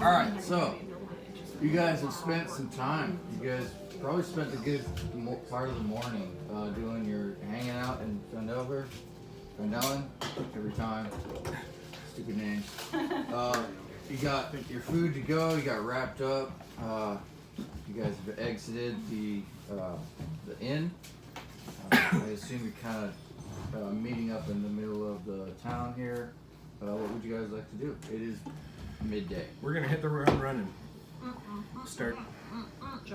Alright, so you guys have spent some time. You guys probably spent a good part of the morning doing your hanging out in Fandelen every time. Stupid names. You got your food to go. You got wrapped up. You guys have exited the inn. I assume you're kind of meeting up in the middle of the town here. What would you guys like to do? It is midday. We're gonna hit the ground running. Start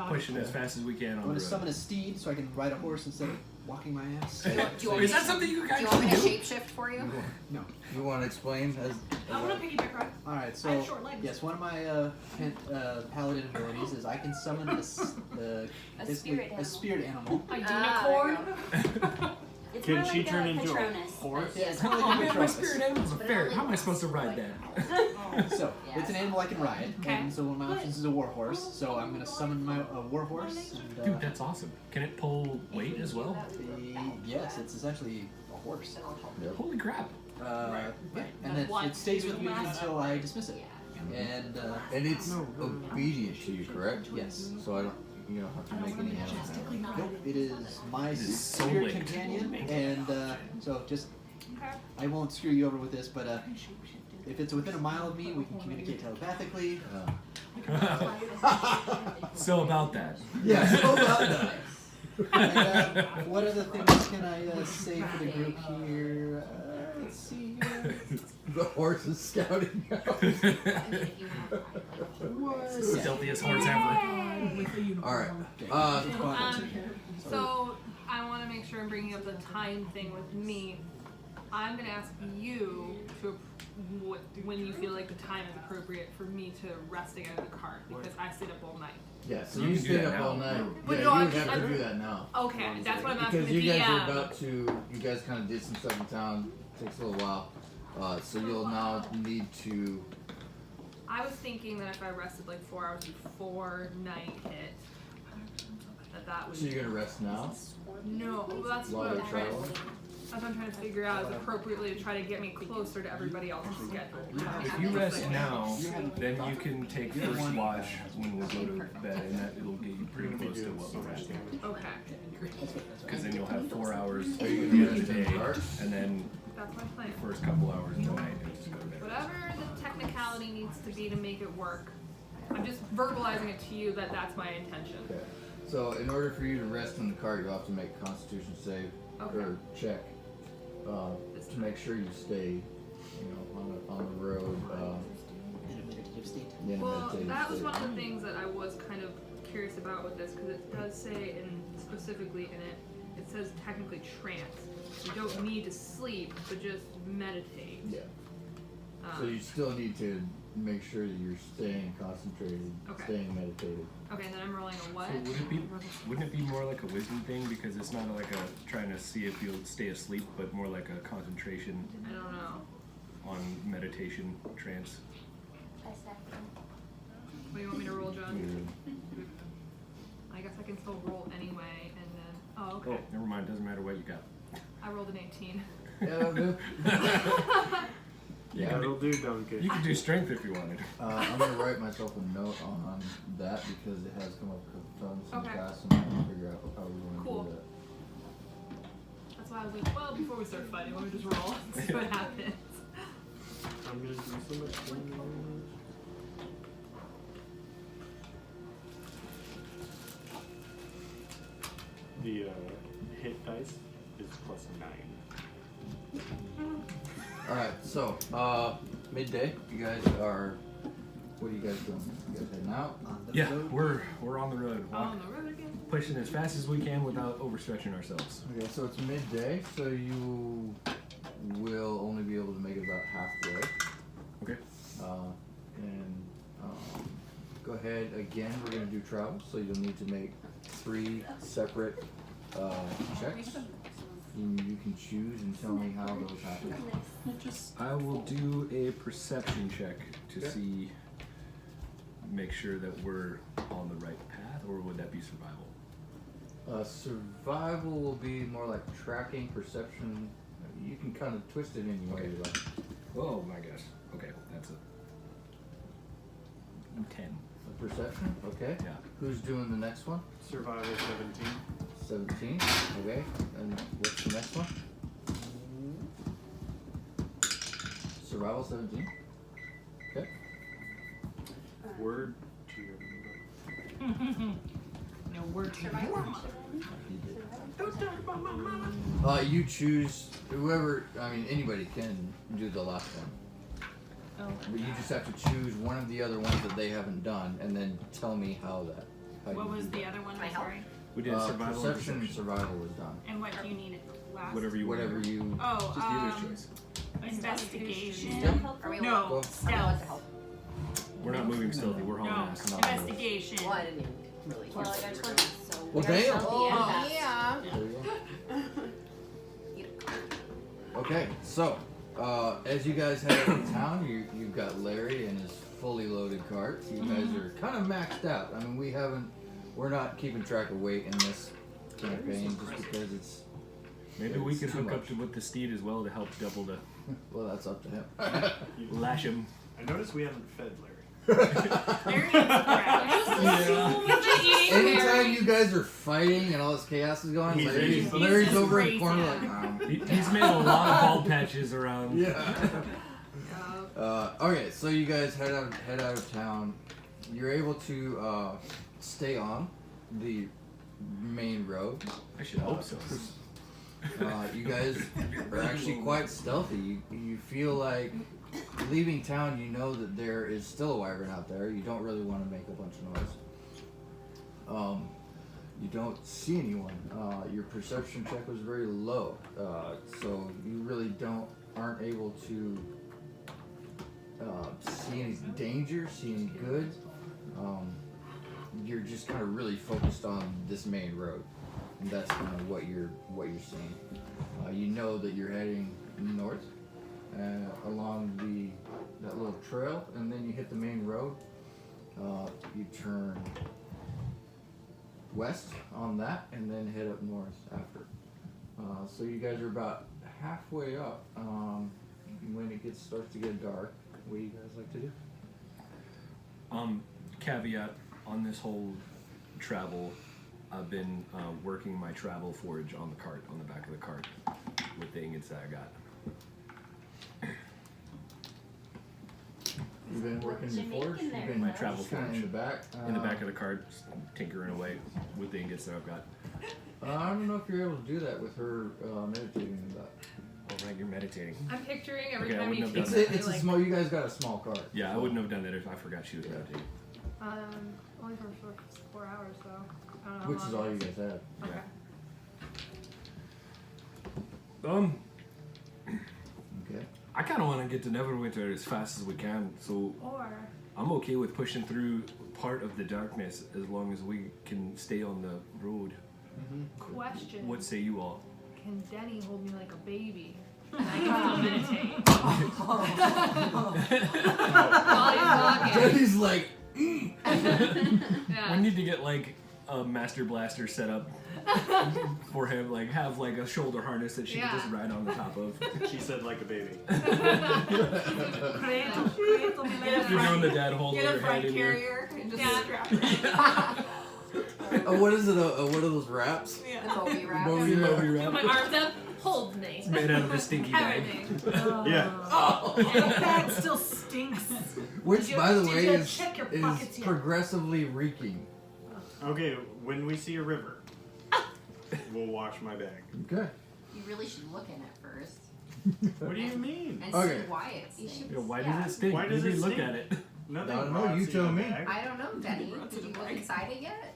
pushing as fast as we can on I'm the gonna road. summon a steed so I can ride a horse instead of walking my ass. Is that something you Do guys you want me to do? shapeshift for you? No. You want to explain? I want to piggyback ride. Alright, I so have short legs. yes, one of my paladin abilities is I can summon basically a spirit animal. A Ah, unicorn. It's Can more she like turn a into a Patronus. horse? Yeah, it's Oh kind of like a man, my Patronus. spirit animal's a ferret. How am I supposed to ride that? So it's an animal I can ride, Okay. and so one of my options is a war horse. So I'm gonna summon my war horse. And, Dude, that's awesome. Can it pull weight as well? yes, it's essentially a horse. Holy crap. Yeah, and then What? it stays with me until I dismiss it. And And it's obedient to you, correct? yes. So I don't, you don't have to make any animals. Nope, it is my is so spirit linked. companion, and so just I won't screw you over with this, but if it's within a mile of me, we can communicate telepathically. So about that. Yeah, so about that. And, what other things can I say for the group here? Let's see here. The horse is scouting out. Stealthiest horse ever. Alright. So I want to make sure I'm bringing up the time thing with me. I'm gonna ask you to when you feel like the time is appropriate for me to rest again in the cart because I stayed up all night. Yeah, so You you can do stayed that up now. all night. But Yeah, no, you I would have just- to do that now. Okay, that's what I'm asking Because the you guys DM. are about to, you guys kind of did some stuff in town. Takes a little while. So you'll now need to, I was thinking that if I rested like 4 hours before night hit, that would. so you're gonna rest now? No, well, that's While what they're I'm trying. traveling? That's what I'm trying to figure out is appropriately to try to get me closer to everybody else's schedule. If you rest now, then you can take first watch when we go to bed, and that it'll get you pretty close to what we're resting. Okay, Because then you'll have 4 hours Are you at gonna the end of rest the in the day, cart? and then that's my plan. the first couple hours of the night, and just go to bed. Whatever the technicality needs to be to make it work. I'm just verbalizing it to you that that's my intention. Okay. So in order for you to rest in the cart, you'll have to make a constitution save or check to make sure you stay, on the road. In a meditative state. In a Well, meditative that was state. one of the things that I was kind of curious about with this because it does say, and specifically in it, it says technically trance. You don't need to sleep, but just meditate. Yeah. So you still need to make sure that you're staying concentrated, Okay. staying meditated. Okay, then I'm rolling a what? So wouldn't it be more like a wisdom thing because it's not like a trying to see if you'll stay asleep, but more like a concentration I don't know. on meditation trance? What do you want me to roll, John? I guess I can still roll anyway, and then. Oh, okay. Oh, never mind. Doesn't matter what you got. I rolled an 18. Yeah, that'll do. You Yeah, can it'll do, do, Duncan. you can do strength if you wanted. I'm gonna write myself a note on that because it has come up a couple times in the Okay. past, and I'm trying to figure out how we want to Cool. do that. That's why I was like, well, before we start fighting, let me just roll and see what happens. I'm gonna do so much damage. The hit dice is +9. Alright, so, midday, you guys are, what are you guys doing? You guys heading out? On the Yeah, road. we're on the road, Oh, on the road again? pushing as fast as we can without overstretching ourselves. Okay, so it's midday, so you will only be able to make it about halfway. Okay. Go ahead again, we're gonna do travel, so you'll need to make 3 separate checks. And you can choose and tell me how those happen. I will do a perception check to Okay. see, make sure that we're on the right path, or would that be survival? Survival will be more like tracking, perception. You can kind of twist it any way you like. Oh my gosh. Okay, that's a 10. Perception. Okay. Yeah. Who's doing the next one? Survival 17. 17. Okay. And what's the next one? Survival 17. Okay. Word to your No word to your mother. You choose whoever. I mean, anybody can do the last one, Oh. but you just have to choose one of the other ones that they haven't done, and then tell me how that. How What you was do the that. other one? Can I I'm help? sorry. We did survival and Perception and survival was done. And what do you need last? Whatever you want. Whatever you. Oh, Just dealer's choice. investigation. Are we No, allowed? stealth. I'm allowed to help. We're not moving stealthy. We're hauling No, ass. investigation. Well, I didn't even really. Well, I got 20, so. Well, we are damn. stealthy and Oh, fast. yeah. There you go. Eat a card. Okay, so as you guys head out of town, you've got Larry and his fully loaded cart. You guys are kind of maxed out. I mean, we're not keeping track of weight in this campaign just because it's. Maybe we It's could too hook up much. with the steed as well to help double the Well, that's up to him. lash him. I noticed we haven't fed Larry. There is crap. We've been eating Anytime Mary. you guys are fighting and all this chaos is going, He's Larry's just over in the corner racing. like. He's made a lot of bald patches around. Yeah. Okay, so you guys head out of town. You're able to stay on the main road. I should hope so. You guys are actually quite stealthy. You feel like leaving town. You know that there is still a wyvern out there. You don't really want to make a bunch of noise. You don't see anyone. Your perception check was very low, so you really aren't able to see any danger, see any good. You're just kind of really focused on this main road, and that's kind of what you're seeing. You know that you're heading north along that little trail, and then you hit the main road. You turn west on that, and then head up north after. So you guys are about halfway up. When it starts to get dark, what do you guys like to do? Caveat on this whole travel, I've been working my travel forage on the cart, on the back of the cart, with the ingots that I got. You've been working What you your forge? making You've there, been My travel kind of forge. in the back? In the back of the cart, just tinkering away with the ingots that I've got. I don't know if you're able to do that with her meditating in the back. Oh, right, you're meditating. I'm picturing every Okay, I time you wouldn't have take done It's a like, small. You guys got a small cart. Yeah, I wouldn't have done that if I forgot she was meditating. only for 4 hours, so I don't know. how Which is long all it you guys have. Okay. Okay. I kind of want to get to Neverwinter as fast as we can, so Or I'm okay with pushing through part of the darkness as long as we can stay on the road. question: What say you all? Can Denny hold me like a baby? And I can still meditate. While he's talking. Jenny's like, Yeah. We need to get like a master blaster set up for him, like have like a shoulder harness that she Yeah. can just ride on the top of. She said like a baby. You're doing the dad hold with Get a your front hand in your. carrier and just Yeah. strap it. what is it? What are those wraps? The Bowie wrap. Bowie Moby wrap. wrap. My arms up. Hold me. Made out of a stinky bag. Everything. Yeah. That bag still stinks. Which, Did you- by the did way, you is check your pockets yet? progressively reeking. Okay, when we see a river, we'll wash my bag. Okay. You really should look in it first What do you mean? and Okay. see why it stinks. Yeah, why Yeah. does it stink? Why does Maybe it look stink? at it. Nothing. I don't know, rots you in tell the me. bag. I don't know, Denny. Did you look inside it yet?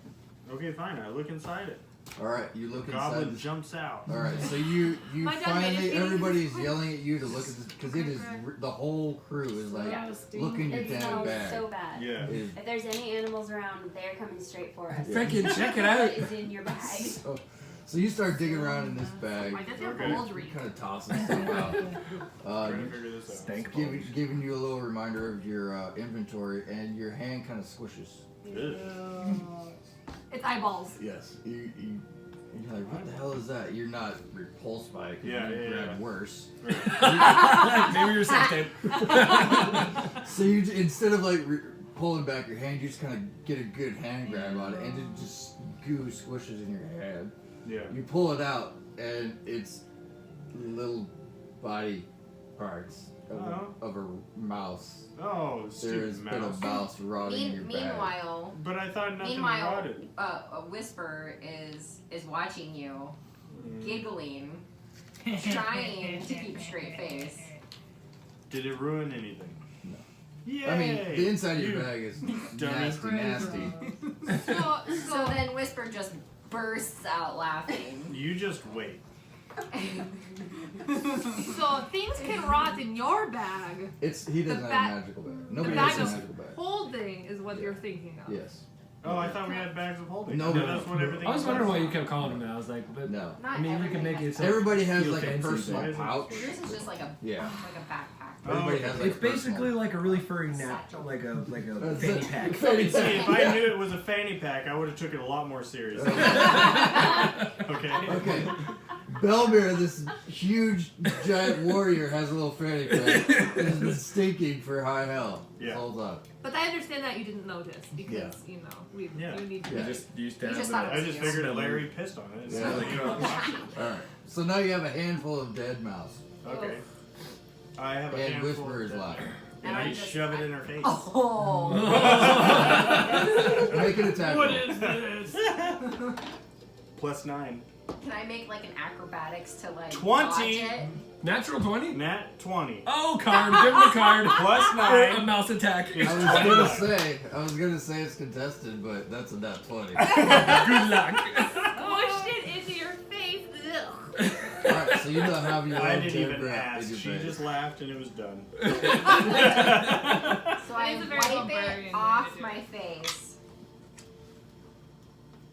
Okay, fine. I look inside it. All right. You look inside. Goblin This, jumps out. all right. So you My dad finally meditating. everybody's yelling at you to look at this because it is the whole crew is like look in your It damn smells bag. so bad. Yeah. It is- If there's any animals around, they're coming straight for us. Yeah. Freaking check it out. What is in your bag? So you start digging around in this bag. Why does your Okay. balls reek? Kind of tossing stuff out. Trying to figure this out. Stank balls. Giving you a little reminder of your inventory, and your hand kind of squishes. Ugh. It's eyeballs. Yes. You're like, what the hell is that? You're not repulsed by it. 'Cause Yeah, you yeah, grabbed yeah. worse. Maybe you're sex tape. So you instead of like pulling back your hand, you just kind of get a good hand grab on it, and it just goo squishes in your hand. Yeah. You pull it out, and it's little body parts of a mouse. Oh, There's stupid been a mouse. mouse rotting in your bag. Meanwhile, But I thought nothing meanwhile, rotted. a Whisper is watching you, giggling, trying to keep a straight face. Did it ruin anything? No. Yay! I mean, the inside of You- your bag is dummy. nasty. So then Whisper just bursts out laughing. You just wait. So things can rot in your bag. He doesn't The have bag- a magical bag. The Nobody bag has a of magical bag. holding is what you're thinking of. Yes. Oh, I thought we had bags of holding. No, That's what everything I was wondering why you was. kept calling him that. I was like, but No. Not I mean, we can make it. so- Everybody has feel like a fancy, personal but- pouch. Yours is just like a Yeah. backpack. Everybody Oh, has like It's a basically personal- like a really furry nap, like a That's fanny it. pack. Fanny See, if I pack. knew it was a fanny pack, I would have took it a lot more seriously. Okay. Okay. Belmir, this huge giant warrior, has a little fanny pack and has been stinking for high hell. Yeah. Hold up. But I understand that you didn't notice because Yeah. you know we Yeah. you need to. Yeah. You stab just it. thought it I was just you. figured Larry pissed on it. It's Yeah. not like, you know, Alright. So now you have a handful of dead mouse. okay. I have a And handful Whisper of is dead laughing. mouse. And And I I'm just- shove it in her face. Oh. Make an attack What roll. is this? +9. Can I make like an acrobatics to like 20. dodge it? Natural 20? Nat 20. Oh, card. Give him a card. +9. A mouse attack. Is I was gonna say it's contested, but that's a nat 20. Good luck. Pushed it into your face. Ugh. Alright, so you don't have your I own didn't dead even rat in ask. your She face. just laughed and it was done. So It I is a very wipe barbarian way it off to do my it. face.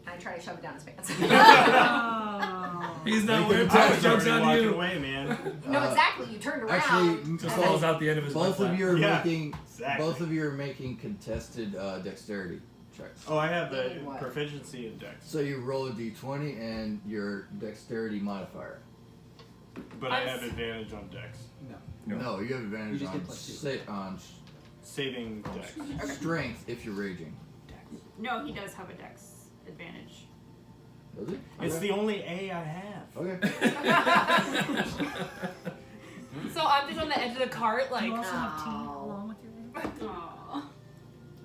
I try to shove it down his pants. Oh. He's not Make wearing an I attack. was joke's already on walking you. away, man. No, exactly. You turned around. Actually, Just and falls then- out the end of his both butt of you are Yeah. making Exactly. both of you are making contested dexterity checks. Oh, I have Meaning the what? proficiency in dex. So you roll a d20 and your dexterity modifier. But I have advantage on dex. No. No, you have advantage You just on, get +2. on Saving dex. strength if you're raging. No, he does have a dex advantage. Does it? It's Okay. the only A I have. Okay. So I'm just on the edge of the cart, like. You also have tea Oh. along with your Aww.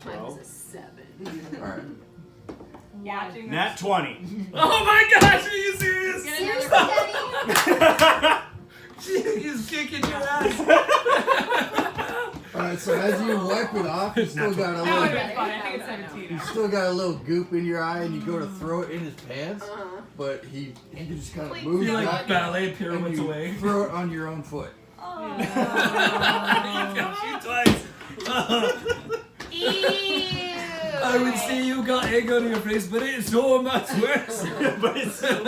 Mine was 12. a 7. Alright. Watching Nat 20. Oh my gosh, are you serious? Seriously, Daddy? She is kicking your ass. Alright, so as you wipe it off, you still got a That would have little been fun. I think it's I know. 17. you still got a little goop in your eye and you go to throw it in his pants, Uh-huh. but he just kind of Please moves You're like back ballet and pirouettes you away. throw it on your own foot. You got you twice. Ew. I would see you got egg on your face, but it's so much worse. But it's still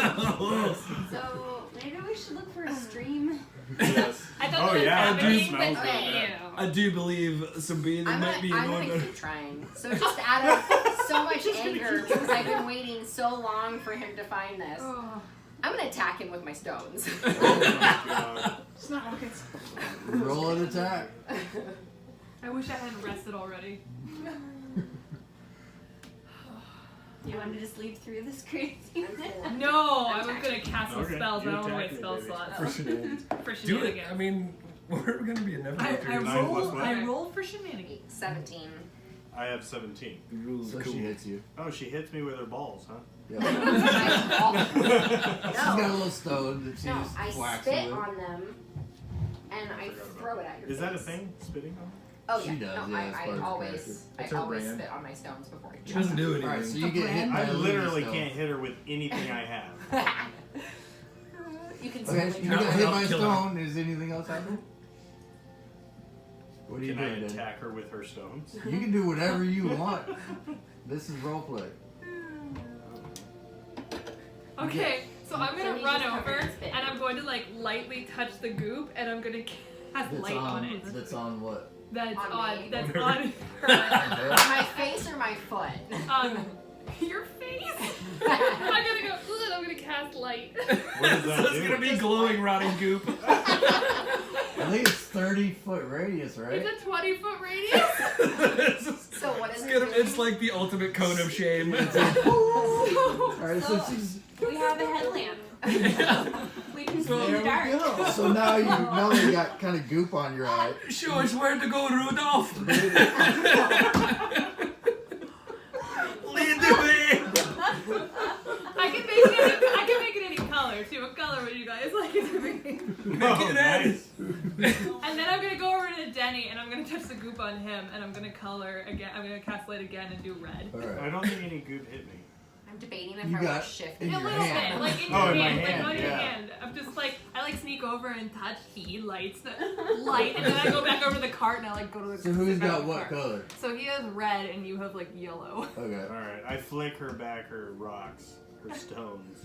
So maybe we should look for a stream. yes. I thought Oh, that was yeah, it happening, smells but good. I do believe some being I'm might be in gonna order. keep trying. So just out of so much anger because I've been waiting so long for him to find this, Oh. I'm gonna attack him with my stones. It's not rockets. Roll an attack. I wish I hadn't rested already. Do you want to just sleep through this craziness? No, I was gonna cast some Okay, spells, but I you don't want to attack waste me, spell baby. slots For shenanigans. for Do it. shenanigans. I mean, we're gonna be a never I ending Nine plus rolled. what? I rolled for shenanigans. 17. I have 17. The rules So are cool. she hits you. Oh, she hits me with her balls, huh? Yeah. I, She's got a little stone that she no, just I whacks spit with. on them and I Forgot about throw it at your Is that a face. thing? Spitting on? Oh She yeah, does, no, yeah, it's part of I her always, character. It's I her always brand. spit on my stones before I She doesn't do anything. Alright, so you get hit by I a literally stone. can't hit her with anything I have. You can Okay, see you No, got hit no, by a kill her. stone. Is anything else happening? What are you Can I doing? Dan? attack her with her stones? You can do whatever you want. This is roleplay. Okay, so I'm So gonna you run just cover over your spit. and I'm going to like lightly touch the goop and I'm gonna cast light on it. That's on what? That's On on. me. That's On on her. my face or my foot. Your face. I'm gonna go. Ugh, and I'm gonna cast light. What does So that it's do? gonna be glowing, rotting goop. I think it's 30-foot radius, right? It's a 20-foot radius. So what is it? It's like the ultimate cone of shame. Alright, so she's. We have a headlamp. We can see in There the we dark. go. So now you got kind of goop on your eye. Show us where to go, Rudolph. Lead the way. I can make it any color too. What color would you guys like it to be? Make it nice. And then I'm gonna go over to Denny and I'm gonna touch the goop on him and I'm gonna color again. I'm gonna cast light again and do red. I Alright. don't think any goop hit me. I'm debating if You I got want to shift in A it. your little hand. bit, like in Oh, your in my hand, like hand, on your yeah. hand. I'm just like I like sneak over and touch he lights the light, and then I go back over to the cart and I like go to the. So who's sit back got in the what cart. color? So he has red and you have like yellow. Okay. Alright, I flick her back her rocks, her stones.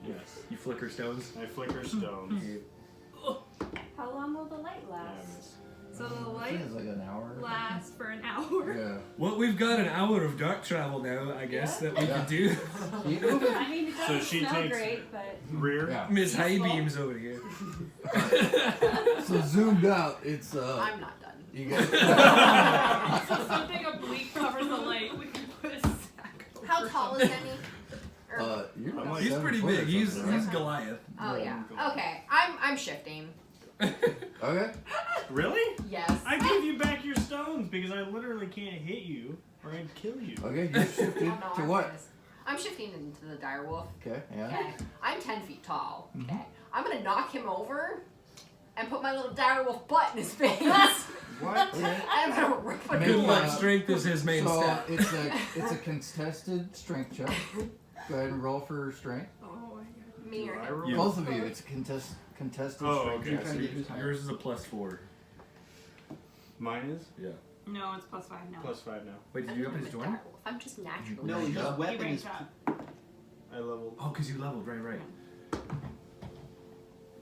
Yes. You flicker stones. I flick her stones. How long will the light Yeah, last? miss. So the I think light it's like an hour. lasts for an hour. Yeah. Well, we've got an hour of dark travel now, I guess, that we Yeah. can do. Keep moving. I mean, it So doesn't she smell takes- great, but Rear. Yeah. Miss High Useful. Beams over here. So zoomed out, it's I'm not done. you got. So something oblique covers the light. We can put a sack over. How tall is Denny? Or- You're I'm not like- He's 7 pretty foot or big. He's something, right? Goliath. oh yeah. Okay. I'm shifting. Okay. Really? Yes. I gave you back your stones because I literally can't hit you or I'd kill you. Okay. You shifted Oh, no, to I'm what? serious. I'm shifting into the direwolf. Okay. Yeah. Okay. I'm 10 feet tall. Mhm. Okay. I'm gonna knock him over and put my little direwolf butt in his face. What? Okay. And I'm gonna rip a Maybe Good new luck. one. Strength is his main So stat. it's a contested strength check. Go ahead and roll for strength. Oh my god. Me or Do I him. roll? Yeah. Both of you. It's a contested Oh, strength okay. check. Trying to get who's higher. Yours is a +4. Mine is Yeah. No, it's +5 now. +5 now. Wait, did I'm you not up his a joint? direwolf. I'm just naturally. No, There you his go. He weapon ranks is. up. I leveled Oh, because you leveled, right.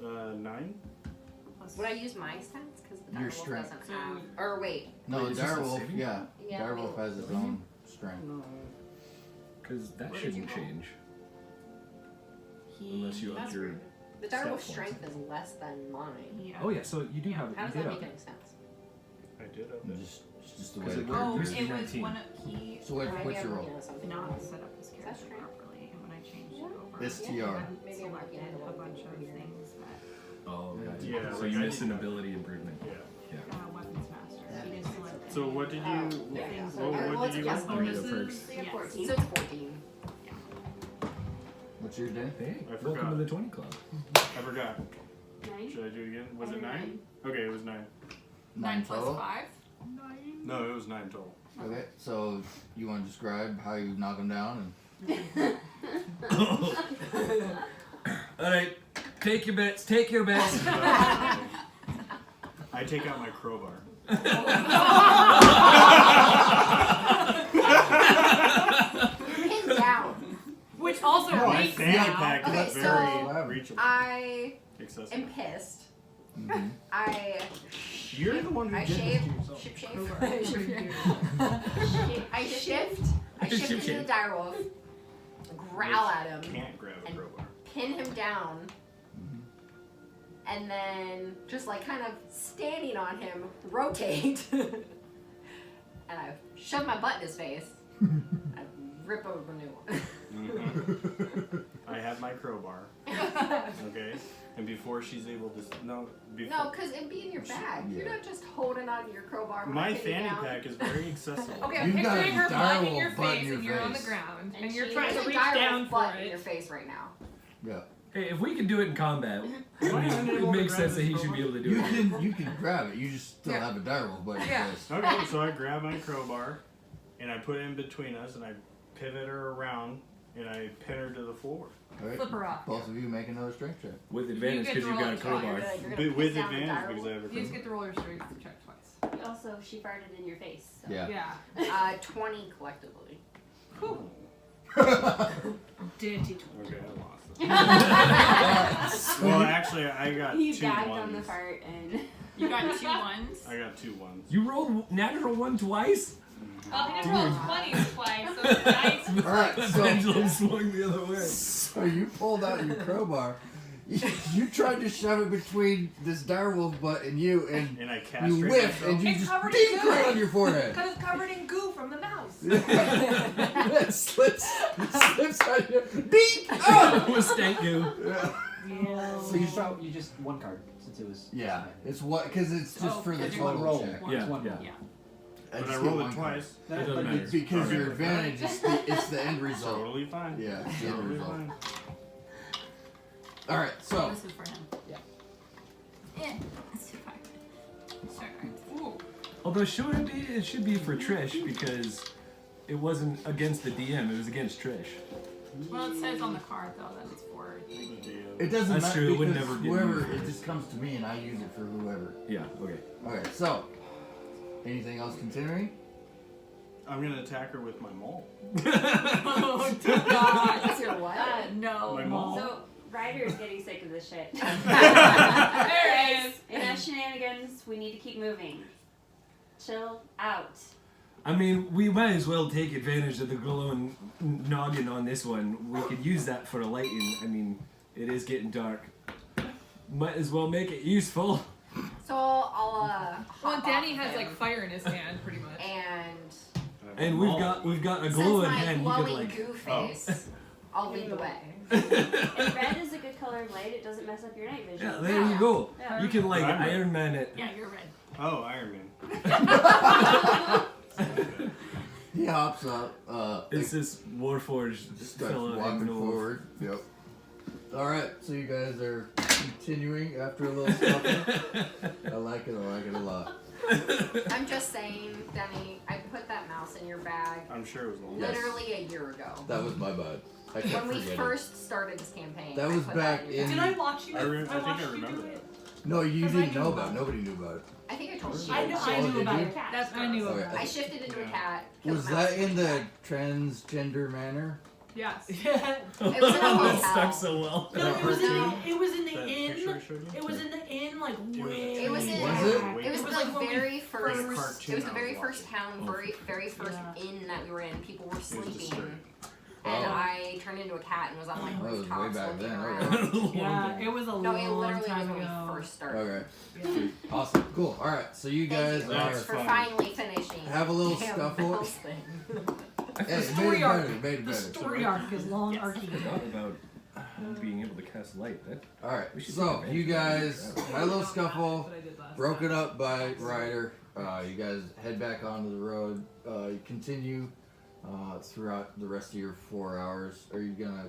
9. Would I use my stats? Because the Your direwolf strength. doesn't have. Or wait. No, Wait, the is this a direwolf. saving? Yeah. Yeah, Direwolf has its own strength. Because that What did you shouldn't roll? change. He. Unless you up That's your... weird. The Stat direwolf's points. strength is less than mine. Yeah. Oh yeah, so you do have... How you does did that up make it. any sense? I did up And it. it's just the way Because it it works. Oh, used to it be was 19. one of he So what's Maybe your I'm roll? looking at something not wrong. set up his Is that character strength? properly, and when I changed it over, It's I TR. hadn't Maybe I'm looking at selected the a wrong bunch of thing. things that Oh, gotcha. Yeah, so like you I missed did an that. ability improvement. Yeah. weapons master. He didn't select. So what did you? Oh, yeah. things So, that- What well, did it's you? a plus Give me the bonuses. perks. So you have Yes. 14. So it's 14. What's your day? Hey, I welcome forgot. to the 20 Club. I forgot. 9? Should I do it again? Was it Or 9? Okay, it was 9. 9 plus total? 5. No, it was 9 total. Okay, so you want to describe how you knock them down Alright, take your bets, take your bets. I take out my crowbar. Pin down. Which also No, I reeks Fanny Yeah. pack Okay, is so very reachable. I Accessible. am pissed. and mm-hmm. I You're the one who I did shave. this to yourself. Ship shave. I shift. I shift Ship into shave. the direwolf. Growl at him. Can't grab a And- crowbar. Pin him down. And then just like kind of standing on him, rotate. And I shove my butt in his face. I rip over a new one. I have my crowbar. Okay, and before she's able to No, before because it'd be in your bag. You're Yeah. not just holding on to your crowbar. when I my pin you fanny down. pack is very accessible. Okay, I'm You've got picturing a her butt in your direwolf butt in face your and you're on the face. ground and And you're she- trying There's to a reach direwolf down for butt in your it. face right now. Yeah. Hey, if we can do it in combat, Am I it unable to makes grab sense that this he should crowbar? be able to do You it. can grab it. You just still Yeah. have a direwolf butt in Yeah. your face. Okay, so I grab my crowbar, and I put it in between us, and I pivot her around, and I pin her to the floor. All right. Flip her off. Both of you make another strength check. With advantage get because to you've roll got a as well. crowbar. You're gonna But with piss down the advantage because I direwolf. have a You just crowbar. get to roll your strength check twice. Also, she farted in your face. So. Yeah. Yeah. 20 collectively. Dirty 20. Okay, I lost it. Well, actually, I got He 2 bagged ones. on the fart and. You got 2 ones. I got 2 ones. You rolled natural 1 twice? Well, he did roll 20s twice, so it's nice. All right. The So, pendulum swung the other way. so you pulled out your crowbar. You tried to shove it between this direwolf butt and you, and And I you castrate whiff, myself. and you It's just covered in dink goo. right on your forehead. Because it's covered in goo from the mouse. It slips on your dink. Oh! With stank goo. Yeah. So you just one card since it was. Yeah, it's what because it's just Oh, for the It's one total roll. check. It's Yeah, one yeah. roll. Yeah. I But just I get rolled one it card. twice. No, It doesn't but matter. it's- Because your Okay. advantage is it's the end result. Totally fine. Yeah, it's the end Totally result. fine. All right, so This is for him. Yeah. Yeah. It's too far. Sure. Ooh. Although it should be for Trish because it wasn't against the DM, it was against Trish. Well, it says on the card though that it's for. it doesn't That's matter true, it would because never get whoever moved. it just comes to me and I use it for whoever. Yeah, okay. Okay, so anything else continuing? I'm gonna attack her with my maul. Oh dear God. That's your what? No. My mom. So Ryder's getting sick of this shit. There it is. Enough shenanigans. We need to keep moving. Chill out. I mean, we might as well take advantage of the glowing noggin on this one. We could use that for a lighting. I mean, it is getting dark. Might as well make it useful. So I'll Well, hop Danny off has him like fire in his hand, pretty much. and And we've got a since glowing my hand. You could glowing like. goo face, I'll lead the way. If red is a good color of light, it doesn't mess up your night vision. Yeah, there you go. Yeah. You can like I'm red. Iron Man it. Yeah, you're red. Oh, Iron Man. He hops up. It's this Warforged just starts fellow. walking Ignore. forward. Yep. All right, so you guys are continuing after a little stuff. I like it. I like it a lot. I'm just saying, Danny, I put that mouse in your bag I'm sure it was long. Yes. literally a year ago. That was my bad. I kept When we forgetting. first started this campaign. That I was put back that in. your in- Did I watch you? I think I watched you do remember it. No, you Because I didn't knew know about about it. Nobody knew about it. I think I told you. I knew did about you? it. That's I knew Okay. about I it. shifted into a Yeah. cat. killed Was the mouse that in with the a cat. transgender manner? Yes. It was in a That hotel. stuck so well. No, it was in No. it was in the That inn. picture I showed you? It was in the inn, like way. It was in. Was it? It was It was the like when we very first- first. cartoon It was the I very was first town, very first Yeah. inn that we were in. People were sleeping, disturbing. and Oh. I turned into a cat and was on like That was way rooftops back looking then, around. Yeah, it was a No, it long literally time was when ago. we first started. Okay. Yeah. Awesome. Cool. All right. So you guys Thank you That's are for fun. finally finishing. have a little Damn scuffle. mouse thing. Hey, it story made it arc. better. It made it The better. story arc is long arcing. I forgot about being able to cast light. All right. We should So take you advantage guys of that. had a little scuffle. That I did last Broken time. up by Ryder. You guys head back onto the road. You continue throughout the rest of your 4 hours. Are you gonna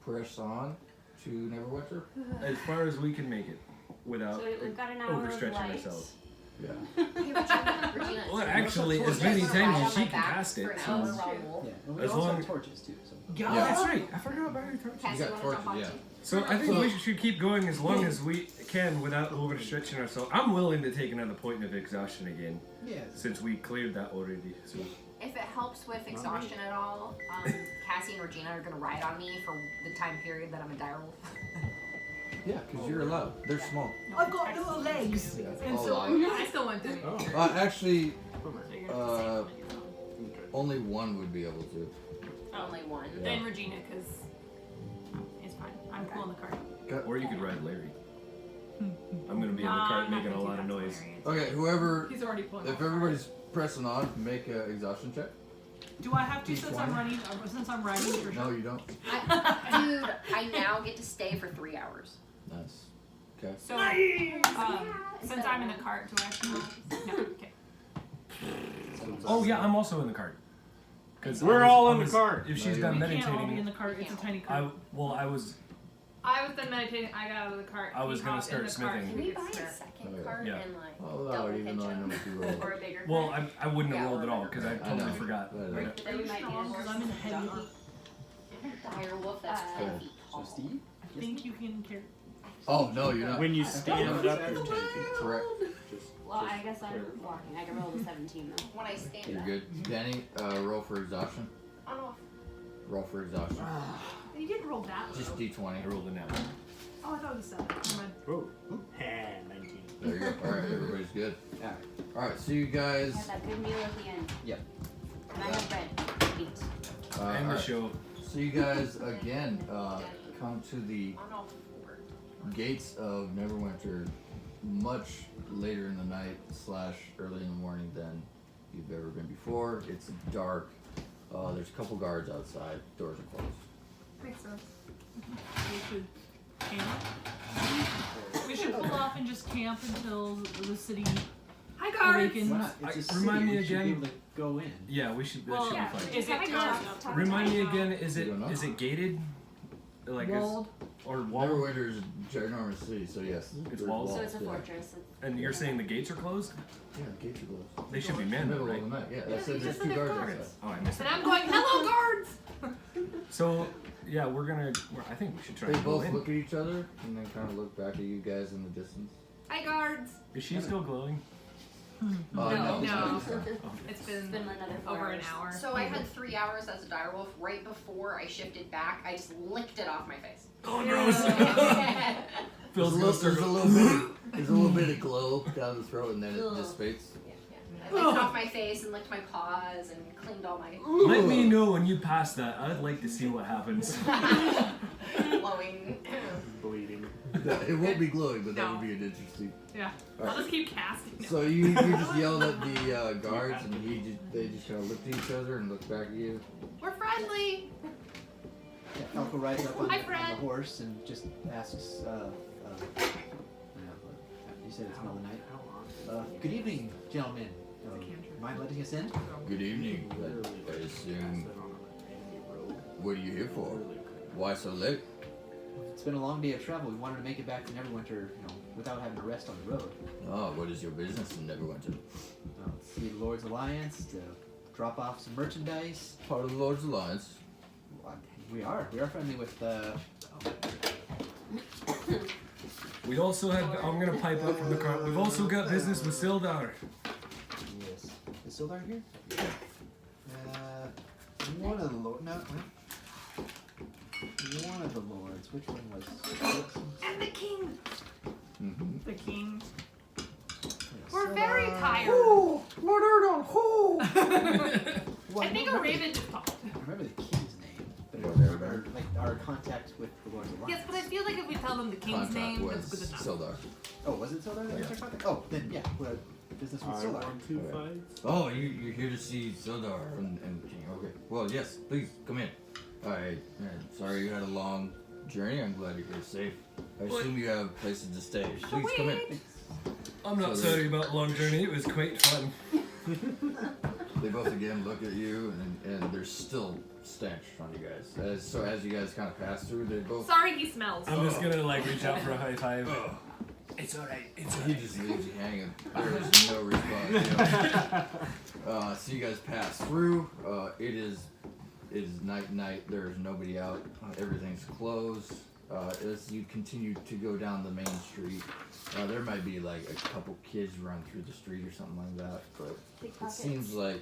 press on to Neverwinter? As far as we can make it, without So we've got an hour of overstretching light. ourselves. Yeah. Hey, Regina, Well, do you actually, want as to many just times ride as on she my can back cast for it, an hour so- while we'll- Yeah, and we As also long- have torches too. So. Yeah. Yeah. That's right. I forgot about your torch. Cassie, You got wanna jump torches, on yeah. too? So I think we should keep going as long as we can without overstretching ourselves. I'm willing to take another point of exhaustion again, Yeah. since we cleared that already. So If it helps with exhaustion at all, Cassie and Regina are gonna ride on me for the time period that I'm a direwolf. Yeah, because you're allowed. They're small. I've got little legs, Yeah, and all so allowed. I still went to me. Oh. Actually, So you're gonna have to save one of your own. Okay. only one would be able to. Only one. Yeah. Then Regina, because it's fine. I'm pulling the card. or you could ride Larry. I'm gonna be in the cart making a lot of noise. Okay, whoever. He's already pulling. If off. everybody's pressing on, make an exhaustion check. Do I have to since I'm D20? running? Since I'm riding for No, you don't. Dude, I now get to stay for 3 hours. Nice. Okay. So, since I'm in the cart, do I have to? No. Okay. Oh yeah, I'm also in the cart. 'Cause We're I was- all I in the was- cart. If No, she's you're done We can't all be in meditating, the cart. It's a tiny I cart. I was done meditating. I got out of the cart. I was He gonna hopped in start the cart. smithing. Can we He buy gets a there. second Okay. cart Yeah. and like I'll allow double it even though I know hitch what you rolled. Or a bigger well, cart. I wouldn't Yeah, have rolled or at all because I I totally know. forgot. I know. Right. Then we might need Strong, a 'cause horse I'm in the to heavy. jump. direwolf that's Uh, 10 feet So tall? Steve. I think you can carry. Oh no, you're not. When you stand up, you're 10 feet. Correct. Well, I guess I'm walking. I can roll the 17 though. When I stand You're up. good. Danny, roll for exhaustion. I don't know. Roll for exhaustion. You didn't roll that low. Just D20. I rolled it now. Oh, I thought it was 7. Never mind. Whoa. 19. There you go. All right, everybody's good. Alright. All right, so you I guys. have that good meal at the end. Yep. And I have bread. Eat. And all the right. show. So you guys again come to the On all four. gates of Neverwinter much later in the night / early in the morning than you've ever been before. It's dark. There's a couple guards outside. Doors are closed. Makes sense. We should camp. We should pull off and just camp until the city awakens. Why not? It's a city. Remind me We should be again. able to go in. Yeah, we should. That Well, should yeah. be fine. Is it Remind me again. Is You don't know. it gated? Like walled? or wall? Neverwinter is a ginormous city, so yes. It's there's walls? So it's a yeah. fortress. And you're saying the gates are closed? Yeah, gates are closed. They should be In the manned, middle right? of the night. Yeah, Yeah, I said you there's just 2 said they're guards guards. outside. Oh, I missed And it. I'm going, hello, guards! So yeah, I think we should try They and go both in. look at each other and then kind of look back at you guys in the distance. Hi, guards! Is she still glowing? No. no. It's It's been been another 4 over hours. an hour. So I had 3 hours as a direwolf. Right before I shifted back, I just licked it off my face. Oh, gross. There's Phil's a, gonna little, start there's, a going, there's a little bit of glow down the throat and then it Ugh. dissipates. I licked off my face and licked my paws and cleaned all my Let me know when you pass that. I'd like to see what happens. glowing. Bleeding. It won't be glowing, but that No. would be an interesting. Yeah. All I'll right. just keep casting it. So you just yelled at the guards and they just kind of looked at each other and looked back at you. We're friendly! Yeah, Falco rides up on Hi, the Fred. horse and just asks, you said it's middle of the night. Good evening, gentlemen. Mind letting us in? Good evening. I assume. What are you here for? Why so late? It's been a long day of travel. We wanted to make it back to Neverwinter, without having to rest on the road. Oh, what is your business in Neverwinter? See the Lord's Alliance, to drop off some merchandise. Part of the Lord's Alliance. We are friendly with, We also have. I'm gonna pipe up from the car. We've also got business with Sildar. yes. Is Sildar here? One of the Lord, no, one of the Lords. Which one was? And the king! Mm-hmm. The king. We're We're very tired. I think a raven just talked. I remember the king's name, but I Yeah, don't remember our contact with the Lord's Alliance. Yes, but I feel like if we tell them the king's Contact name, was that's good enough. Sildar. Oh, was it Sildar that was our contact? Oh, then yeah, we're business with I Sildar. want to fight. Oh, you're here to see Sildar and King. Okay. Well, yes, please come in. Alright. Sorry you had a long journey. I'm glad you're here safe. I assume you have places to stay. Please come in. I'm not So sorry about the long journey. It was quite fun. They both again look at you, and there's still stench on you guys. As you guys kind of pass through, they both. Sorry, he smells. I'm just gonna reach out for a high five. It's alright. It's He alright. just leaves you hanging. There is no response. So you guys pass through. It is night. There's nobody out. Everything's closed. As you continue to go down the main street, there might be like a couple kids run through the street or something like that. But it seems like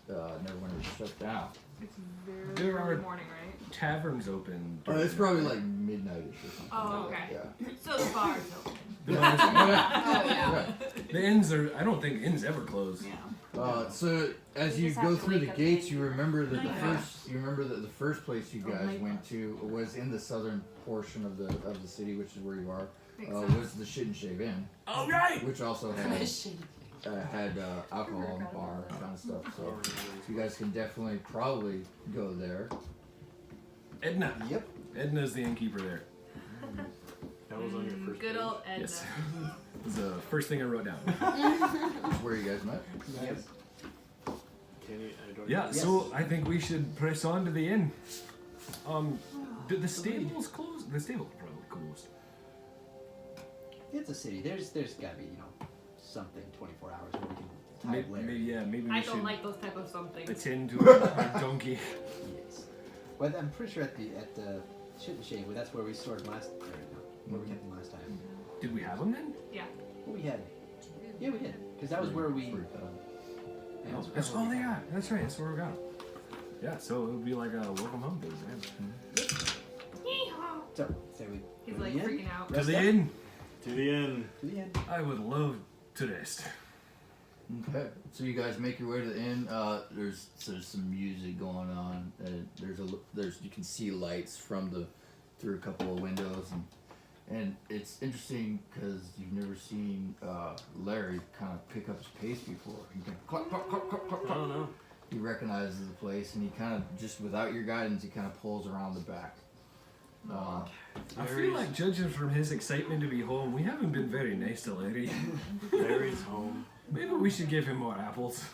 Neverwinter's shut down. It's very There early are- morning, right? Taverns open. It's probably like midnight-ish or something. Oh, like okay. that. Yeah. So the bar's open. The bars- Oh yeah. the inns are. I don't think inns ever close. Yeah. So as You you just go have to through the wake up gates, and- you remember that Yeah. the first place you Oh, guys night went bus. to was in the southern portion of the city, which is where you are. Makes Was the Shit and Shave Inn, All right. which also had alcohol and bar kind of stuff. So you guys can definitely probably go there. Edna. Yep. Edna's the innkeeper there. That was on your first Good page. old Edna. Yes. It was the first thing I wrote down. Where you guys met. Yep. Kenny, I don't Yeah, Yes. so I think we should press on to the inn. Did the stables close? The stables are probably closed. It's a city. There's gotta be something 24 hours where we can tie Maybe, Blair. maybe we I should don't like those type of somethings. attend to our donkey. Yes. But I'm pretty sure at the Shit and Shave, that's where we stored where we kept them last time. Did we have them then? Well, we had. Yeah, we did. Because that was where we. Free, Yeah, That's where oh we- yeah, that's right. That's where we got 'em. Yeah, so it would be like a welcome home thing, man. Yeehaw. So, say we. He's go to like the inn? freaking out. To Rest the up? inn. To the end. To the end. I would love to rest. Okay, so you guys make your way to the inn. There's some music going on. There's you can see lights from the through a couple of windows, and it's interesting because you've never seen Larry kind of pick up his pace before. He can cluck, cluck, cluck, cluck, cluck, I cluck. don't know. He recognizes the place, and he kind of just without your guidance, he kind of pulls around the back. I feel like, judging from his excitement to be home, we haven't been very nice to Larry. Larry's home. Maybe we should give him more apples.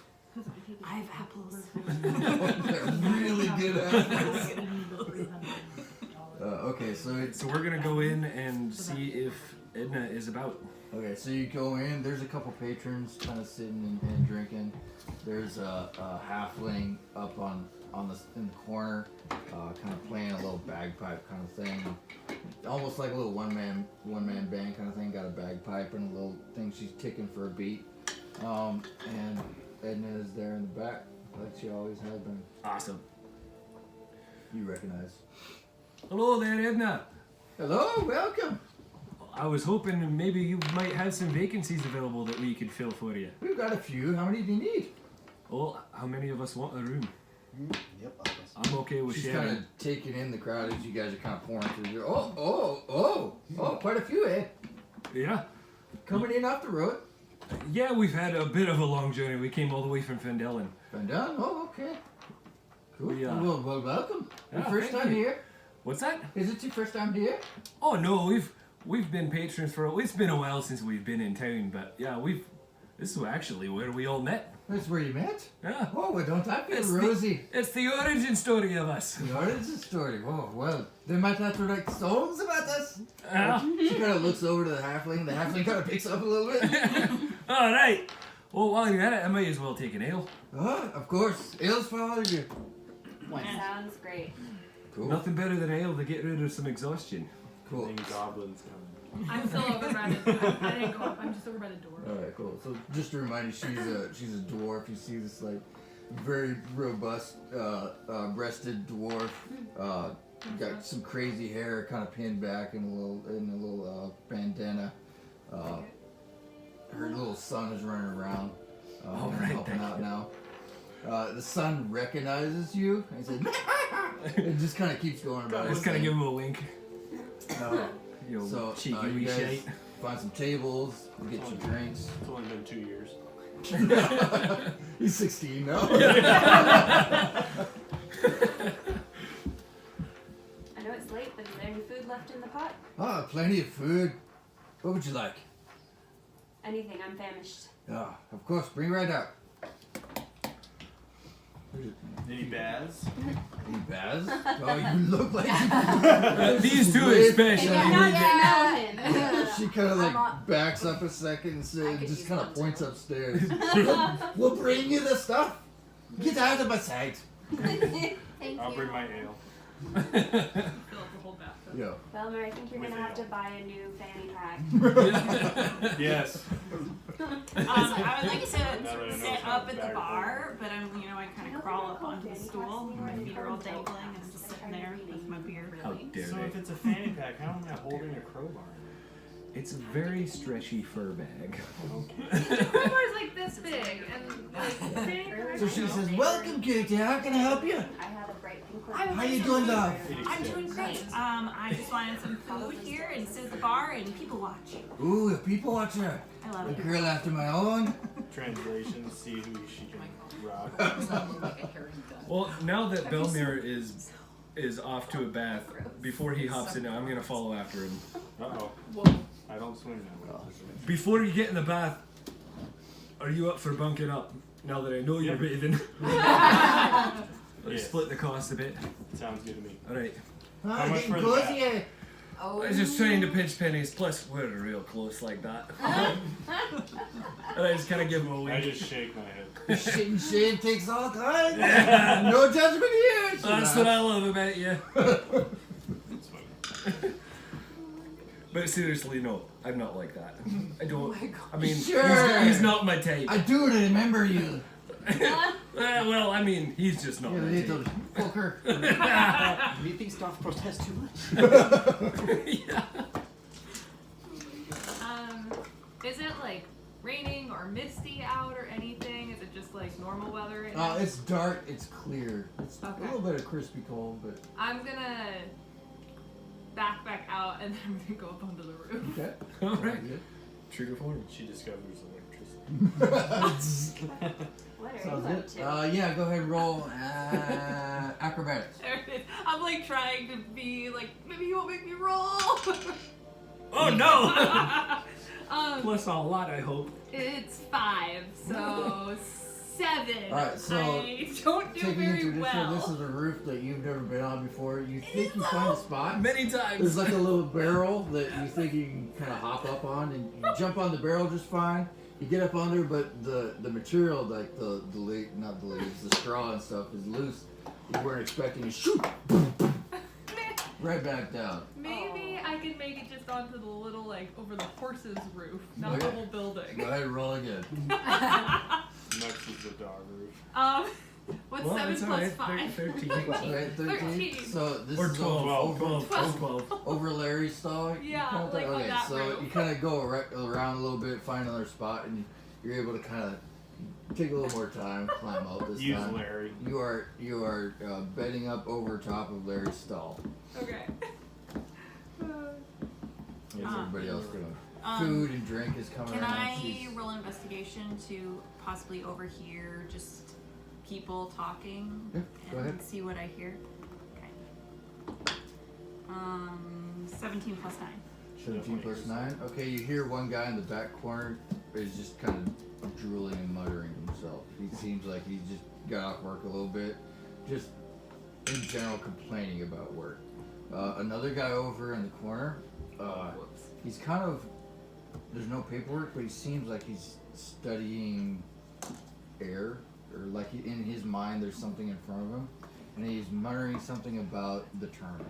I have apples. They're really good apples. Okay, so it's So we're gonna go in and see if Edna is about. okay. So you go in. There's a couple patrons kind of sitting and drinking. There's a halfling up in the corner, kind of playing a little bagpipe kind of thing, almost like a little one man band kind of thing. Got a bagpipe and a little thing she's ticking for a beat. And Edna is there in the back, like she always has been. Awesome. You recognize. Hello there, Edna. Hello, welcome. I was hoping maybe you might have some vacancies available that we could fill for you. We've got a few. How many do you need? Oh, how many of us want a room? Yep, I'll guess. I'm okay with She's sharing. kind of taking in the crowd as you guys are kind of pouring through here. Oh, quite a few, eh? Yeah. Coming in off the road. Yeah, we've had a bit of a long journey. We came all the way from Fendellen. Been done? Oh, okay. Cool. We, well, welcome. Your yeah, first thank time you. here? What's that? Is it your first time here? Oh no, we've been patrons for. It's been a while since we've been in town, but yeah, this is actually where we all met. That's where you met? Yeah. Oh, well, don't I feel It's rosy? It's the origin story of us. The origin story. Oh, well, they might have to write songs about us. Yeah. She kind of looks over to the halfling. The halfling kind of picks up a little bit. All right. Well, while you're at it, I might as well take an ale. Oh, of course. Ale's for all of you. Sounds great. Cool. Nothing better than ale to get rid of some exhaustion. Cool. And goblins coming. I'm still over by the. I didn't go up. I'm just over by the door. Alright, cool. So just to remind you, she's a dwarf. You see this like very robust breasted dwarf. Got some crazy hair kind of pinned back in a little bandana. Her little son is running around. All and right, helping thank out you. now. The son recognizes you and says, it just kind of keeps going about. Just kind of give him a wink. You So cheeky you wee guys shite. find some tables, get your drinks. It's only been 2 years. He's 16 now. I know it's late, but is there any food left in the pot? Ah, plenty of food. What would you like? Anything, I'm famished. Ah, of course, bring right out. Any baths? Any Baz? Oh, you look like These two Wait. especially. Yeah. She kind of I'm like backs up a second and I says, could just use kind of one points too. upstairs. We'll bring you the stuff. Get out of my sight. Thank I'll you. bring my ale. Fill up the whole bathtub. Yeah. Belmer, I think you're With gonna have ale. to buy a new fanny pack. Yes. I would like to Now that I know sit it's up not at the bag bar, but I kind of crawl up onto the stool. My feet are all dangling, and I'm just sitting there with my beer. How dare So if they? it's a fanny pack, how am I holding a crowbar? It's a very stretchy fur bag. The crowbar's like this big, and like fanny So she says, welcome, Katie. How can I help you? I had a bright pink one. I would How like you some doing, food. love? I'm doing great. I just wanted some food here and sit at the bar and people watch. Ooh, a people watcher. I love A it. girl after my own. Translation, see who she can rob. Well, now that Belmir is off to a bath, before he hops in, I'm gonna follow after him. Uh-oh. I don't swim that well. Before you get in the bath, are you up for bunking up? Now that I know you're Yep. bathing. Let's Yes. split the cost a bit. Sounds good to me. Alright. Ah, much getting for the cozy, bath? eh? Oh. I was just trying to pinch pennies, plus we're real close like that. And I just kinda give him a I wink. just shake my head. Shit and shame takes all kinds. No judgment here. That's what I love about you. It's fine. But seriously, no, I'm not like that. I don't. my God. I mean, Sure. he's not my type. I do remember you. Well, I mean, he's just not You my little type. fucker. Me thinks don't protest too much. Yeah. Is it like raining or misty out or anything? Is it just like normal weather right now? It's dark. It's clear. It's Okay. a little bit of crispy cold, but I'm gonna back out, and then I'm gonna go up onto the roof. Okay. All right. Good. Trigger forward. She discovers electricity. What are Sounds you up good. to? Yeah, go ahead and roll acrobatics. There it is. I'm like trying to be like, maybe you won't make me roll. Oh no! Plus Plus a lot, I hope. it's 5, so 7. Alright, so I don't do Taking very into this well. one, this is a roof that you've never been on before. You think you find a spot. Many times. There's like a little barrel that you think you can kind of hop up on, and you jump on the barrel just fine. You get up under, but the material, like the not the leaves, the straw and stuff is loose. You weren't expecting to shoot right back down. Maybe I could make it just onto the little, like, over the horse's roof, not Okay. the whole building. Go ahead and roll again. Next is the dog roof. What's Well, 7 it's plus alright. 5? 13. Alright, 13. 13. So this Or is 12. over 12. over Larry's stall. Yeah, kinda like thing? on Okay, that so roof. you kind of go around a little bit, find another spot, and you're able to kind of take a little more time, climb out this Use time. Larry. You are bedding up over top of Larry's stall. Okay. What's everybody else doing? Um, Food and drink is coming Can around. I She's- roll investigation to possibly overhear just people talking Yeah, go and ahead. see what I hear? Okay. 17 plus 9. 17 plus 9. Okay, you hear one guy in the back corner is just kind of drooling and muttering to himself. He seems like he just got off work a little bit, just in general complaining about work. Another guy over in the corner, he's kind of, there's no paperwork, but he seems like he's studying air, or like in his mind there's something in front of him, and he's muttering something about the tournament.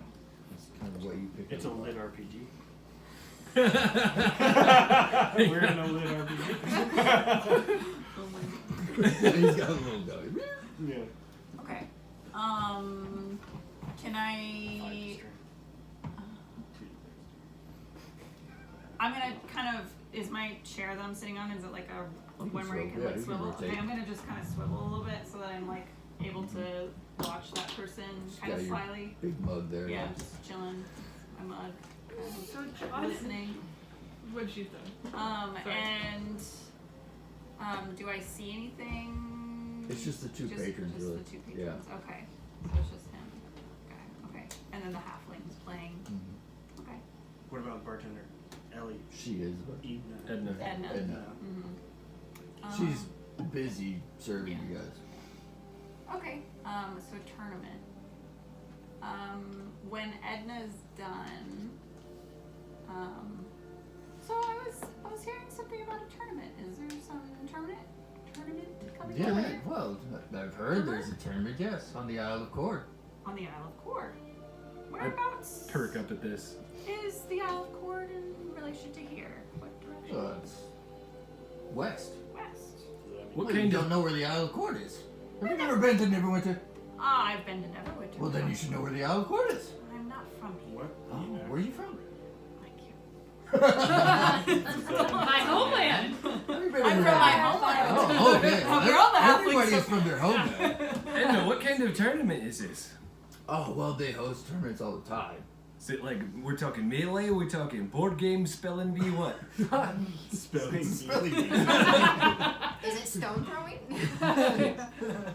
That's kind of what you pick It's a up on. lit RPG. We're in a lit RPG. He's got a little guy. Yeah. Okay. Can I? I'm gonna kind of. Is my chair that I'm sitting on? Is it like a You can one where you can swivel, yeah, like you can swivel? rotate. Okay, I'm gonna just kind of swivel a little bit so that I'm like able to watch that person kind of got your slyly. big mug there. Yeah, like- just chilling. My mug. So Kind John, of listening. what'd she say? Sorry. And do I see anything? It's just the two patrons, just really. the two Yeah. patrons. Okay. So it's just him. Okay. And then the halfling's playing. Mhm. Okay. What about the bartender? Ellie. She is, but Edna. Edna. Edna. Edna. Mm-hmm. She's busy serving you guys. Okay. So tournament. When Edna's done. So I was hearing something about a tournament. Is there some tournament coming Yeah, up well, I've heard there's a tournament, yes, on the Isle of Cord. on the Isle of Cord? Whereabouts Perk up at this. is the Isle of Cord in relation to here? What direction? It's west. West. What Well, you kind don't of? know where the Isle of Cord is. Have you never been to Neverwinter? I've been to Neverwinter. Well, then you should know where the Isle of Cord is. I'm not from here. What? Oh, where are you from? Thank you. My homeland. Have you been I'm to from Neverwinter? my homeland. Oh, okay. Well, We're all the halflings. everybody is from their homeland. Edna, what kind of tournament is this? Oh, well, they host tournaments all the time. Is it like we're talking melee? We're talking board game, spelling bee? What? Spelling. Spelling bee. Is it stone throwing?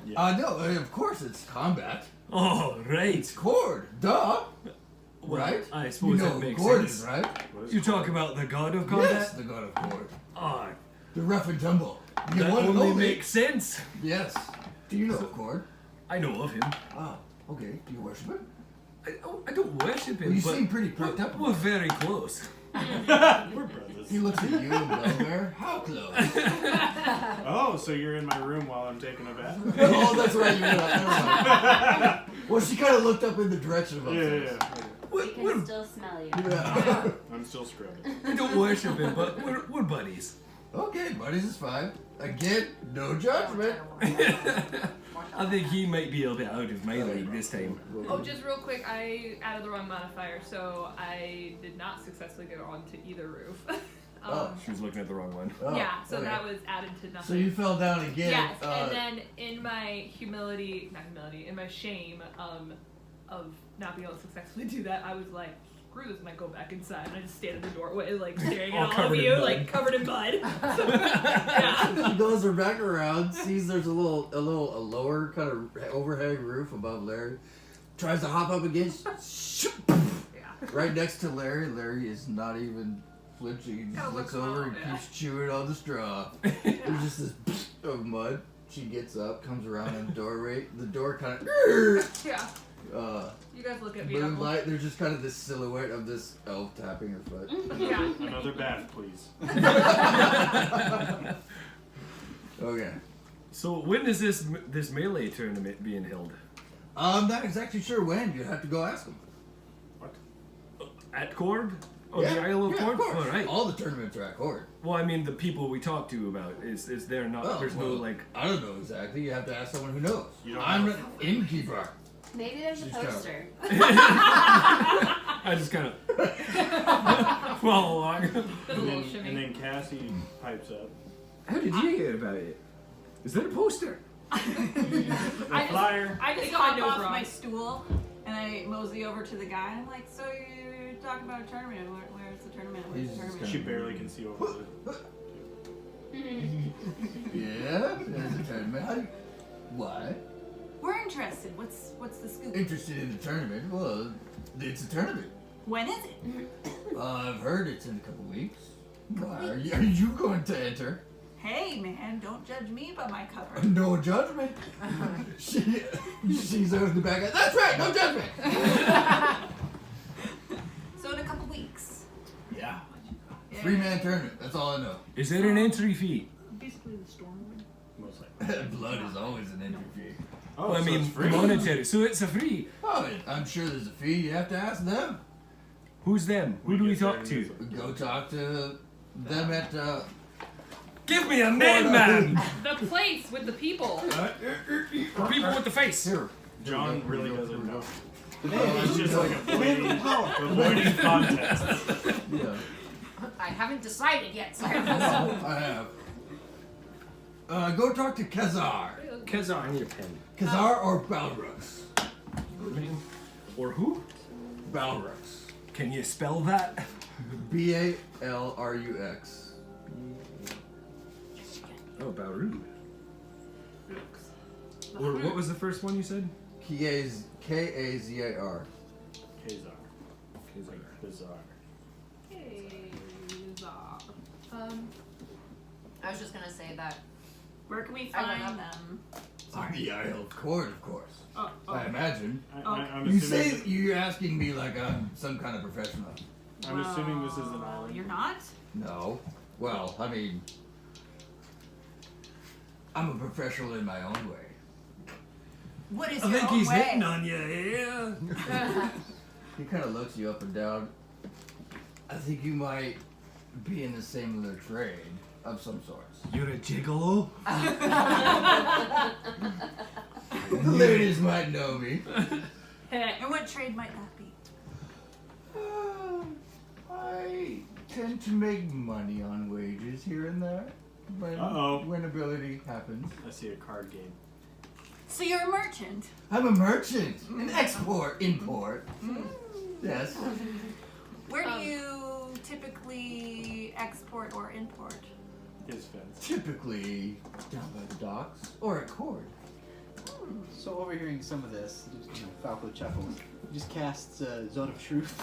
No, of course it's combat. Oh, right. It's Cord, duh. Well, Right? I You suppose know that who makes Cord sense. is, right? You talk about the god of combat? Yes, the god of Cord. Oh, The rough and tumble. You that want to only know me? makes sense. Yes. Do you know of Cord? I know of him. Ah, okay. Do you worship him? I don't worship him, Well, you but seem pretty perked up. we're very close. We're brothers. He looks at you and Belmare. How close? Oh, so you're in my room while I'm taking a bath? Oh, that's right. You're not. Never mind. Well, she kind of looked up in the direction of Yeah, upstairs. yeah. We We're, can we're, still smell you. Yeah. I'm still scrubbing. I don't worship him, but we're buddies. Okay, buddies is fine. Again, no judgment. I think he might be a bit out of my league this time. Oh, just real quick, I added the wrong modifier, so I did not successfully get onto either roof. Oh. She was looking at the wrong one. Oh, yeah, so okay. that was added to nothing. So you fell down again. Yes, and then in my in my shame of not being able to successfully do that, I was like, screw this, and I go back inside, and I just stand in the doorway, like, staring at all of covered in you, mud. like, covered in mud. Yeah. He goes back around, sees there's a lower kind of overhang roof above Larry. Tries to hop up against, right next to Larry. Larry is not even flinching. He just Kinda looks looks over around, and yeah. keeps chewing on the straw. There's just this of mud. She gets up, comes around in the doorway. The door kind of, Yeah. You guys look at me. I'm moonlight. There's just kind of this silhouette of this elf tapping her foot. Yeah. Another bath, please. Okay. So when is this melee tournament being held? I'm not exactly sure when. You have to go ask them. At Cord? Oh, the Isle of Cord? of course. All right. All the tournaments are at Cord. Well, I mean, the people we talked to about is there not? Oh, there's no well, like. I don't know exactly. You have to ask someone who knows. You don't I'm know. an innkeeper. Maybe there's a She's got- poster. I just kind of follow along. Does a And little then, shimmy. and then Cassie pipes up. How did you hear about it? Is that a poster? The flyer. I just They got hop no off bra. my stool and I mosey over to the guy and I'm like, so you're talking about a tournament? Where's the tournament? Where's the He's just tournament? She barely can see over the. Yeah, there's a tournament. How do you, why? We're interested. What's the scoop? Interested in the tournament? Well, it's a tournament. When is it? I've heard it's in a couple weeks. Why are you going to enter? Hey man, don't judge me by my cover. No judgment. She's over the back. That's right, no judgment. So in a couple weeks. Yeah. Yeah. 3-man tournament. That's all I know. Is there an entry fee? Basically the storm. Most likely. Blood is always an entry fee. Oh, Well, I so mean, it's free. monetary. So it's a free. Oh, I'm sure there's a fee. You have to ask them. Who's them? Who do we get there talk in to? this- Go talk to them at. Give me a name, man. The place with the people. The people with the face. Here. John really doesn't know. Oh, It's just like avoiding contest. Yeah. I haven't decided yet, so I don't No, know. I have. Go talk to Kazar. Kezar, I need a pen. Kazar or Balrux? Or who? Balrux. Can you spell that? Balrux. Oh, Bauru. Or what was the first one you said? Kazar. Kazar. Bizarre. I was just gonna say that Where can we I don't find know. them? On the Isle of Cord, of course. Oh, I imagine. I'm You assuming, say that you're asking me like I'm some kind of professional. I'm assuming this is an island. You're not? No. Well, I mean, I'm a professional in my own way. What is I your think own he's way? hitting on you here. He kind of looks you up and down. I think you might be in the similar trade of some sorts. You're a gigolo? The ladies might know me. And what trade might that be? I tend to make money on wages here and there Uh-oh. when ability happens. I see a card game. So you're a merchant. I'm a merchant, an import. Yes. Where do you typically export or import? His fence. Typically down by the docks or at Cord. So overhearing some of this, just, Falco chuckles. Just casts Zone of Truth.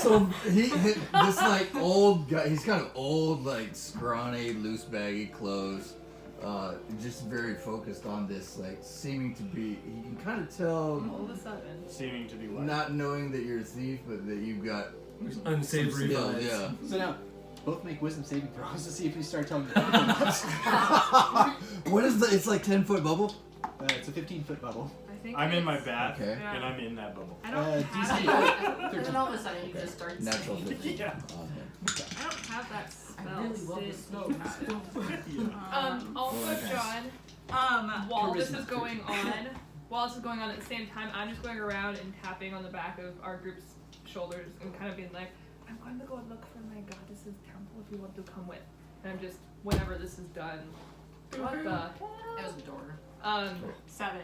So this like old guy, he's kind of old, like scrawny, loose, baggy clothes. Just very focused on this, like seeming to be. You can kind of tell, All of a sudden. Seeming to be what? not knowing that you're a thief, but that you've got Unsavory some skill. vibes. Yeah. So now, both make wisdom saving throws to see if you start telling the What is the? It's like 10-foot bubble. It's a 15-foot bubble. I think I'm in it's- my bath, Okay. Yeah. and I'm in that bubble. I don't have DC. that. and then all of a sudden you just start Natural singing. 15. Yeah. I don't have that spell. I really love the Sid snow. has it. Also, Well, okay. John, while this is going on, at the same time, I'm just going around and tapping on the back of our group's shoulders and kind of being like, I'm going to go and look for my goddess's temple if you want to come with. And I'm just, whenever this is done, what the hell? It was a door. 7.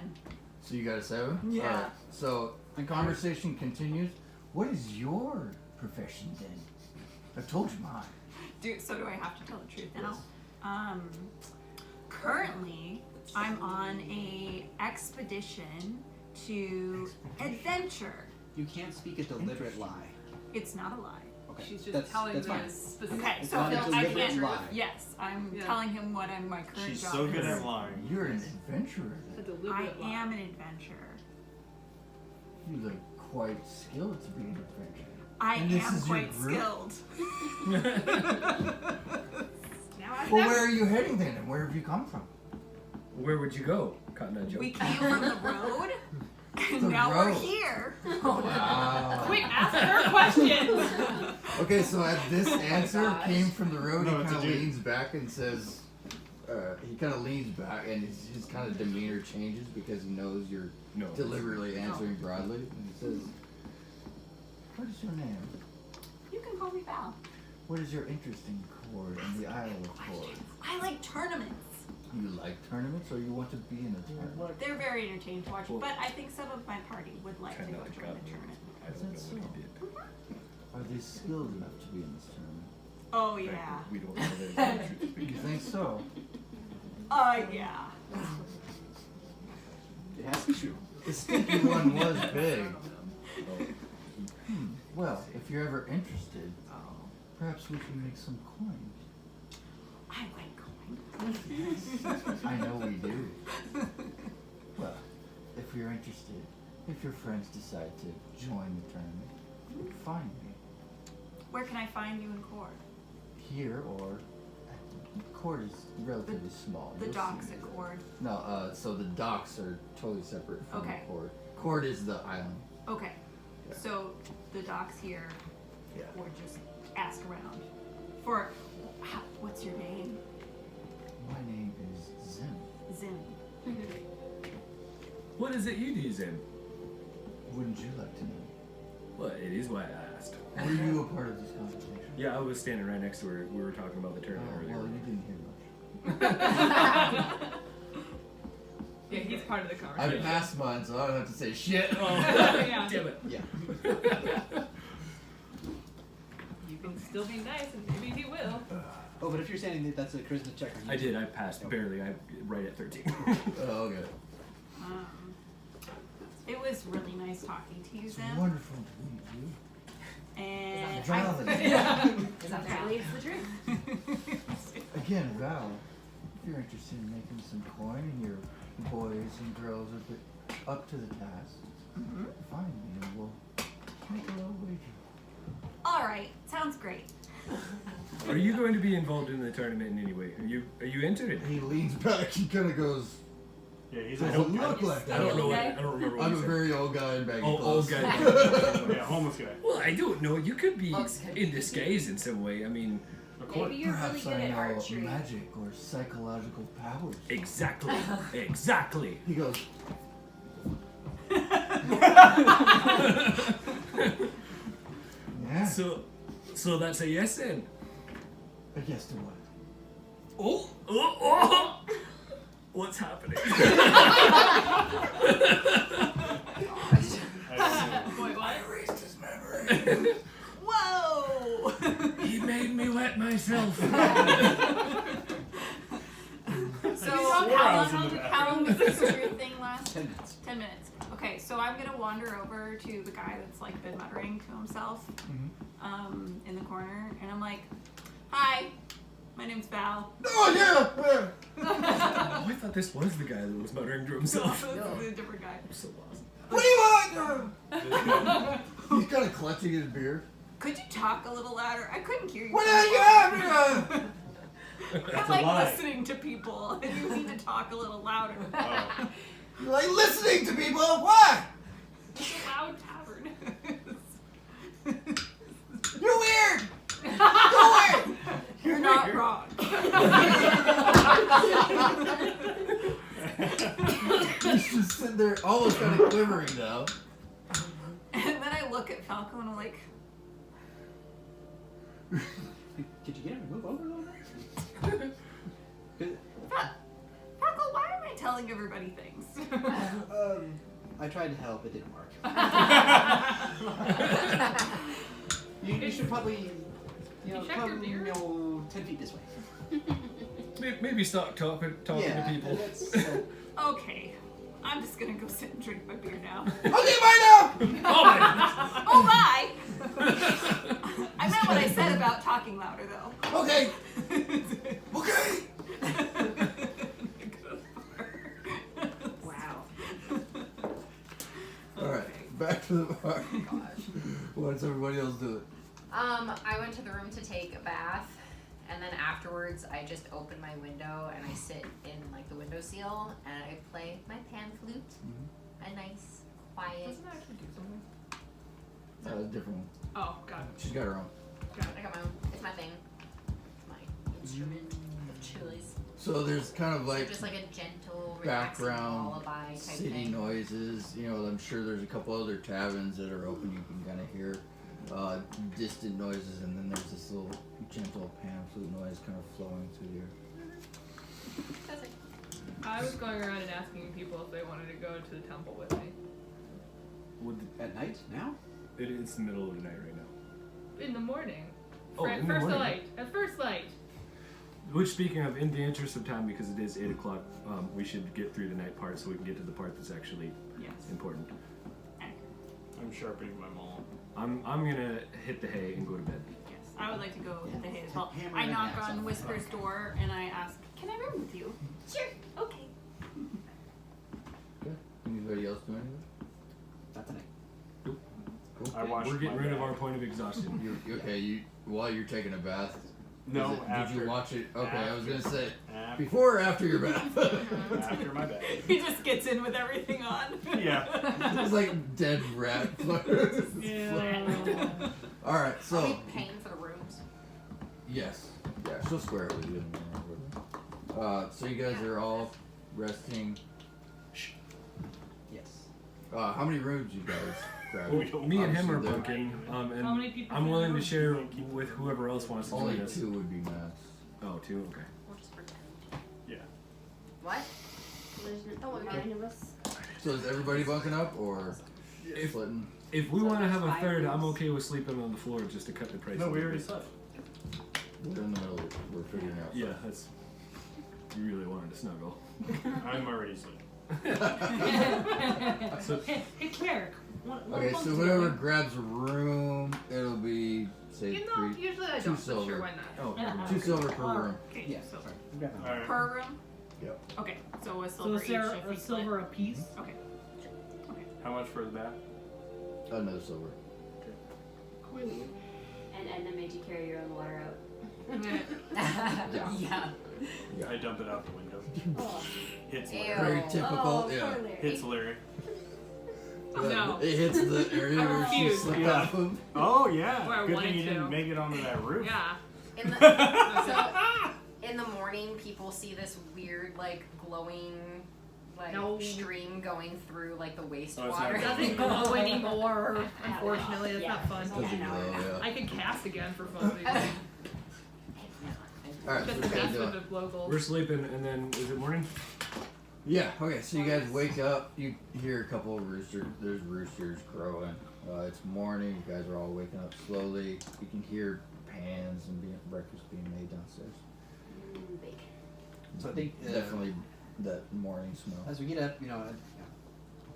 So you got a 7? Yeah. Alright, so the conversation continues. What is your profession then? I told you mine. So do I have to tell the truth now? Currently, I'm on a expedition to adventure. You can't speak a deliberate lie. It's not a lie. Okay. She's just that's, telling that's the fine. specific. Okay, It's so not a I deliberate can't. lie. Yes, I'm Yeah. telling him what my current She's job so is. good at lying. You're an adventurer A then. deliberate I lie. am an adventurer. You look quite skilled to be an adventurer. I And this am is your quite group? skilled. Now I've Well, never- where are you heading then, and where have you come from? Where would you go, Cotton Eye Joe? We came from the road, and The now we're road. here. Wow. Quick, ask her questions. Okay, so as this answer gosh. came from the road, No, he it's a kind of dude. leans back and says, he kind of leans back, and his kind of demeanor changes because he knows you're No. deliberately answering broadly. And he says, what is your name? You can call me Val. What is your interest in Cord and the Isle of Cord? I like tournaments. You like tournaments, or you want to be in a tournament? They're very entertaining to watch, Well- but I think some of my party would like to Try go not to join cut the me. tournament. I don't know what he did. Are they skilled enough to be in this tournament? Oh yeah. We don't know that. You think so? Yeah. It has to be true. The sticky one was big. Well, if you're ever interested, perhaps we can make some coins. I like coins. I know we do. Well, if you're interested, if your friends decide to join the tournament, find me. Where can I find you in Cord? Here or Cord is relatively small. The You'll docks see at me there. Cord. No, so the docks are totally separate from Okay. Cord. Cord is the island. Okay. Yeah. So the docks here, Yeah. or just ask around. For what's your name? My name is Zim. Zim. What is it you do, Zim? Wouldn't you like to know? Well, it is why I asked. Were you a part of this conversation? Yeah, I was standing right next to her. We were talking about the tournament Oh, earlier. well, you didn't hear much. Yeah, he's part of the I conversation. passed mine, so I don't have to say shit. Yeah. Damn it. Yeah. You can still be nice, and maybe he will. Oh, but if you're saying that that's a charisma check, I did. I passed barely. I right at 13. Oh, okay. It was really nice talking to you, It's Zim. wonderful to meet you. And Val, Because apparently it's the truth. again, Val, if you're interested in making some coin and your boys and girls are a bit up to the task, find me and we'll make a little wager. all right, sounds great. Are you going to be involved in the tournament in any way? Are you entered? He leans back and kind of goes, Yeah, he's does a it look like I that? don't know. Okay. I don't remember what I'm you a said. very old guy in baggy Oh, clothes. old guy. yeah, homeless guy. Well, I don't know. You could be Looks good. in disguise in some way. I mean, Of course. Maybe you're really Perhaps good I at know archery. magic or psychological powers. exactly, exactly. He goes, yeah. So that's a yes then. I guess to what? Oh. What's happening? Boy, what? Erased his memory. Whoa! He made me wet myself. So I was in the bathroom. how long does this truth thing last? 10 minutes. 10 minutes. Okay, so I'm gonna wander over to the guy that's like been muttering to himself in the corner, and I'm like, "Hi, my name's Val." Oh, yeah! Oh, I thought this was the guy that was muttering to himself. This is a different guy. I'm so lost. What do you want? He's kind of clutching his beard. Could you talk a little louder? I couldn't hear you. What are you having? I a like lie. listening to people, and you need to talk a little louder. Oh. You like listening to people? Why? It's a loud tavern. You're weird! Go away! You're not wrong. He's just sitting there, almost kind of quivering now. And then I look at Falco and I'm like, Could you get him to move over a little bit? Falco, why am I telling everybody things. I tried to help. It didn't work. You should probably, You check come, your beard? 10 feet this way. Maybe start talking yeah, to people. That's, Okay, I'm just gonna go sit and drink my beer now. okay, bye now. Oh my Oh my! I meant what I said about talking louder though. Okay. Okay. Wow. Alright, back to the bar. What's everybody else doing? I went to the room to take a bath, and then afterwards I just open my window and I sit in like the window sill and I play my pan flute. A nice, quiet. Doesn't that actually do something? Different one. Oh, got it. She's got her own. I got my own. It's my thing. It's my instrument of choice. So there's kind of So like just like a gentle, relaxing background lullaby type city thing. noises. You know, I'm sure there's a couple other taverns that are open. You can kind of hear distant noises, and then there's this little gentle pan flute noise kind of flowing through here. That's it. I was going around and asking people if they wanted to go to the temple with me. At night? Now? It's the middle of the night right now. In the morning. Oh, in the first morning. light. At first light. Which, speaking of, in the interest of time, because it is 8 o'clock, we should get through the night part so we can get to the part that's actually Yes. important. I'm sharpening my maul. I'm gonna hit the hay and go to bed. Yes. I would like to go to the hay as well. Hammer I that knock axe on off. Whisper's door and I ask, "Can I room with you?" Sure. Okay. Okay. Anybody else doing anything? Not tonight. Cool. I washed We're getting my rid of bag. our point of exhaustion. While you're taking a bath. No, after. Did you watch it? Okay, I was gonna say After, before or after your bath. after my bag. He just gets in with everything on. Yeah. It's like dead rat. All right, Are so we paying for the rooms? yes, yeah, she'll square it with you. So you guys are all resting. Yes. How many rooms you guys grab? Me and him are Obviously, bunking, How many and people I'm can willing to room? share with whoever else wants to Only join us. 2 would be max. Oh, 2? Okay. We'll just pretend. Yeah. What? Don't look at any of us. So is everybody bunking up or If- splitting? If we So want to there's have a 5 third, I'm rooms. okay with sleeping on the floor just to cut the price. No, a we little already bit. slept. We're in the middle. We're figuring out. Yeah, that's. You really wanted to snuggle. I'm already sleeping. So, Hey, cleric. Okay, so whoever grabs a room, it'll be say You know, 3, usually I 2 don't, but silver. sure, why not? oh, Yeah. 2 silver per room. Okay. Yeah, So sorry. I'm grabbing Alright. per room. Yep. Okay. So a So silver is there each if a we split. silver apiece? Okay. How much for the bath? No silver. And Edna made you carry your own water out. Yeah. I dump it out the window. Hits Ew. Larry. Very typical. Oh, yeah. poor Larry. Hits Larry. No. It hits the area I where she refuse. slipped Yeah. off of. Oh yeah. Where I Good wanted thing you to. didn't make it onto that roof. Yeah. In the so in the morning, people see this weird, like glowing, like No. stream going through like the Oh, it's wastewater. not It doesn't glow anymore. Unfortunately, that's Yeah. not fun. Doesn't glow, yeah. I could cast again for fun reason. Alright, so Just what the you guys best doing? with the locals. we're sleeping, and then is it morning? Yeah, okay, so you guys wake up, you hear a couple of roosters, there's roosters crowing. It's morning, you guys are all waking up slowly. You can hear pans and breakfast being made downstairs. So I think Definitely that morning smell. as we get up,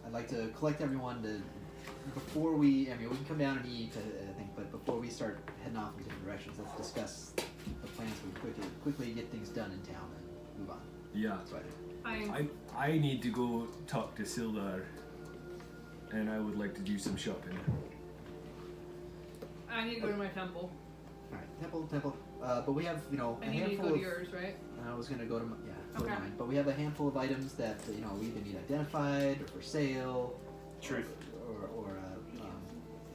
I'd like to collect everyone to before we. I mean, we can come down and eat, I think, but before we start heading off in different directions, let's discuss the plans. We quickly get things done in town and move on. Yeah. That's what I do. I need to go talk to Sildar, and I would like to do some shopping. I need to go to my temple. All right, temple. But we have, a I need to handful go to of. yours, right? I was gonna go to go to Okay. mine, but we have a handful of items that we either need identified or for sale. Truth.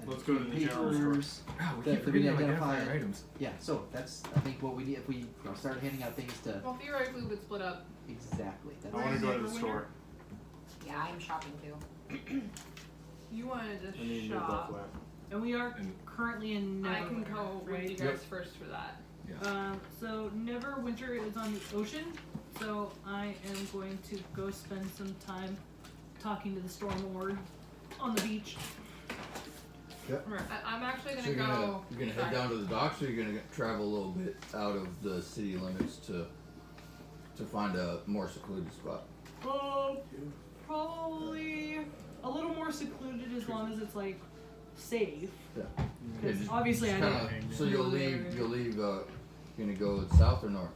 And Let's go to the general store. papers. Wow, we That- keep that we forgetting to identify- identify our items. Yeah, so that's I think what we need if we start handing out things to Well, theoretically, we would split up. exactly. That's I want to go to the store. Yeah, I'm shopping too. You wanted to I need a new buck shop. lap. And we are And- currently in I can Neverwinter, go with you right? guys first for that. So Neverwinter is on the ocean. So I am going to go spend some time talking to the Storm Lord on the beach. I'm actually So gonna you're gonna head down to the docks, or you're gonna travel a little bit out of the city limits to find a more secluded spot. Probably a little more secluded as long as it's like safe. Yeah. Because just- obviously just I don't. kinda- So you'll know leave. where- You'll leave. You're gonna go south or north?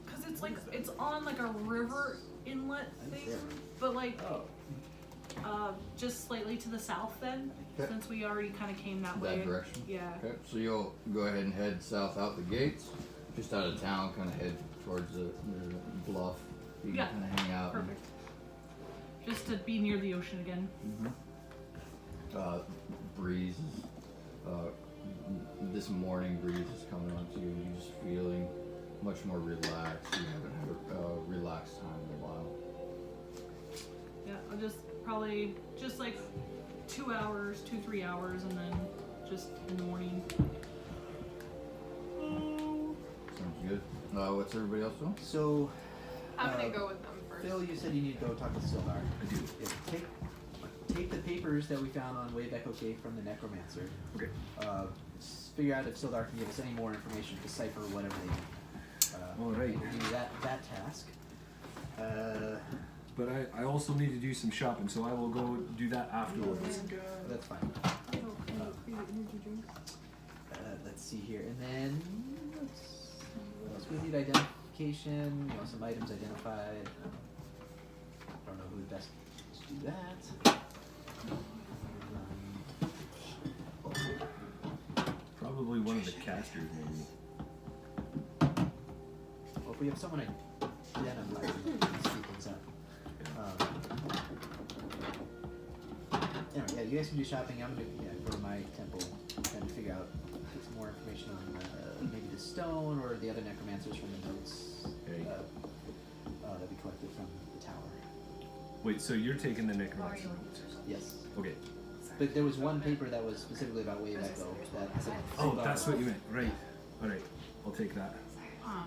Cause it's like it's on like a river inlet thing, but like just slightly to the south then, Okay. since we already kind of came that way. That direction. Yeah. Okay. So you'll go ahead and head south out the gates, just out of town, kind of head towards the bluff. You Yeah. can kind of hang out. and- Perfect. Just to be near the ocean again. Breeze is, this morning breeze is coming on to you. You're just feeling much more relaxed. You haven't had a relaxed time in a while. Yeah, I'll just probably just like 2 hours, 2-3 hours, and then just in the morning. Sounds good. What's everybody else doing? So, I'm gonna go with them first. Phil, you said you need to go talk to Sildar. I do. Yeah, take the papers that we found on Wayback OK from the Necromancer. Okay. Figure out if Sildar can give us any more information to decipher whatever they need. All right. We'll do that task. But I also need to do some shopping, so I will go do that afterwards. That's fine. Let's see here, and then what else? We need identification. You know, some items identified. I don't know who best to do that. Probably one of the casters, maybe. Well, if we have someone identified, we can speed things up. Anyway, yeah, you guys can do shopping. I'm gonna go to my temple and figure out get some more information on maybe the stone or the other necromancers from the notes Okay. that we collected from the tower. Wait, so you're taking the necromancer? Yes, Okay. but there was one paper that was specifically about Wayback though. Oh, that's what you meant. Right. All right. I'll take that.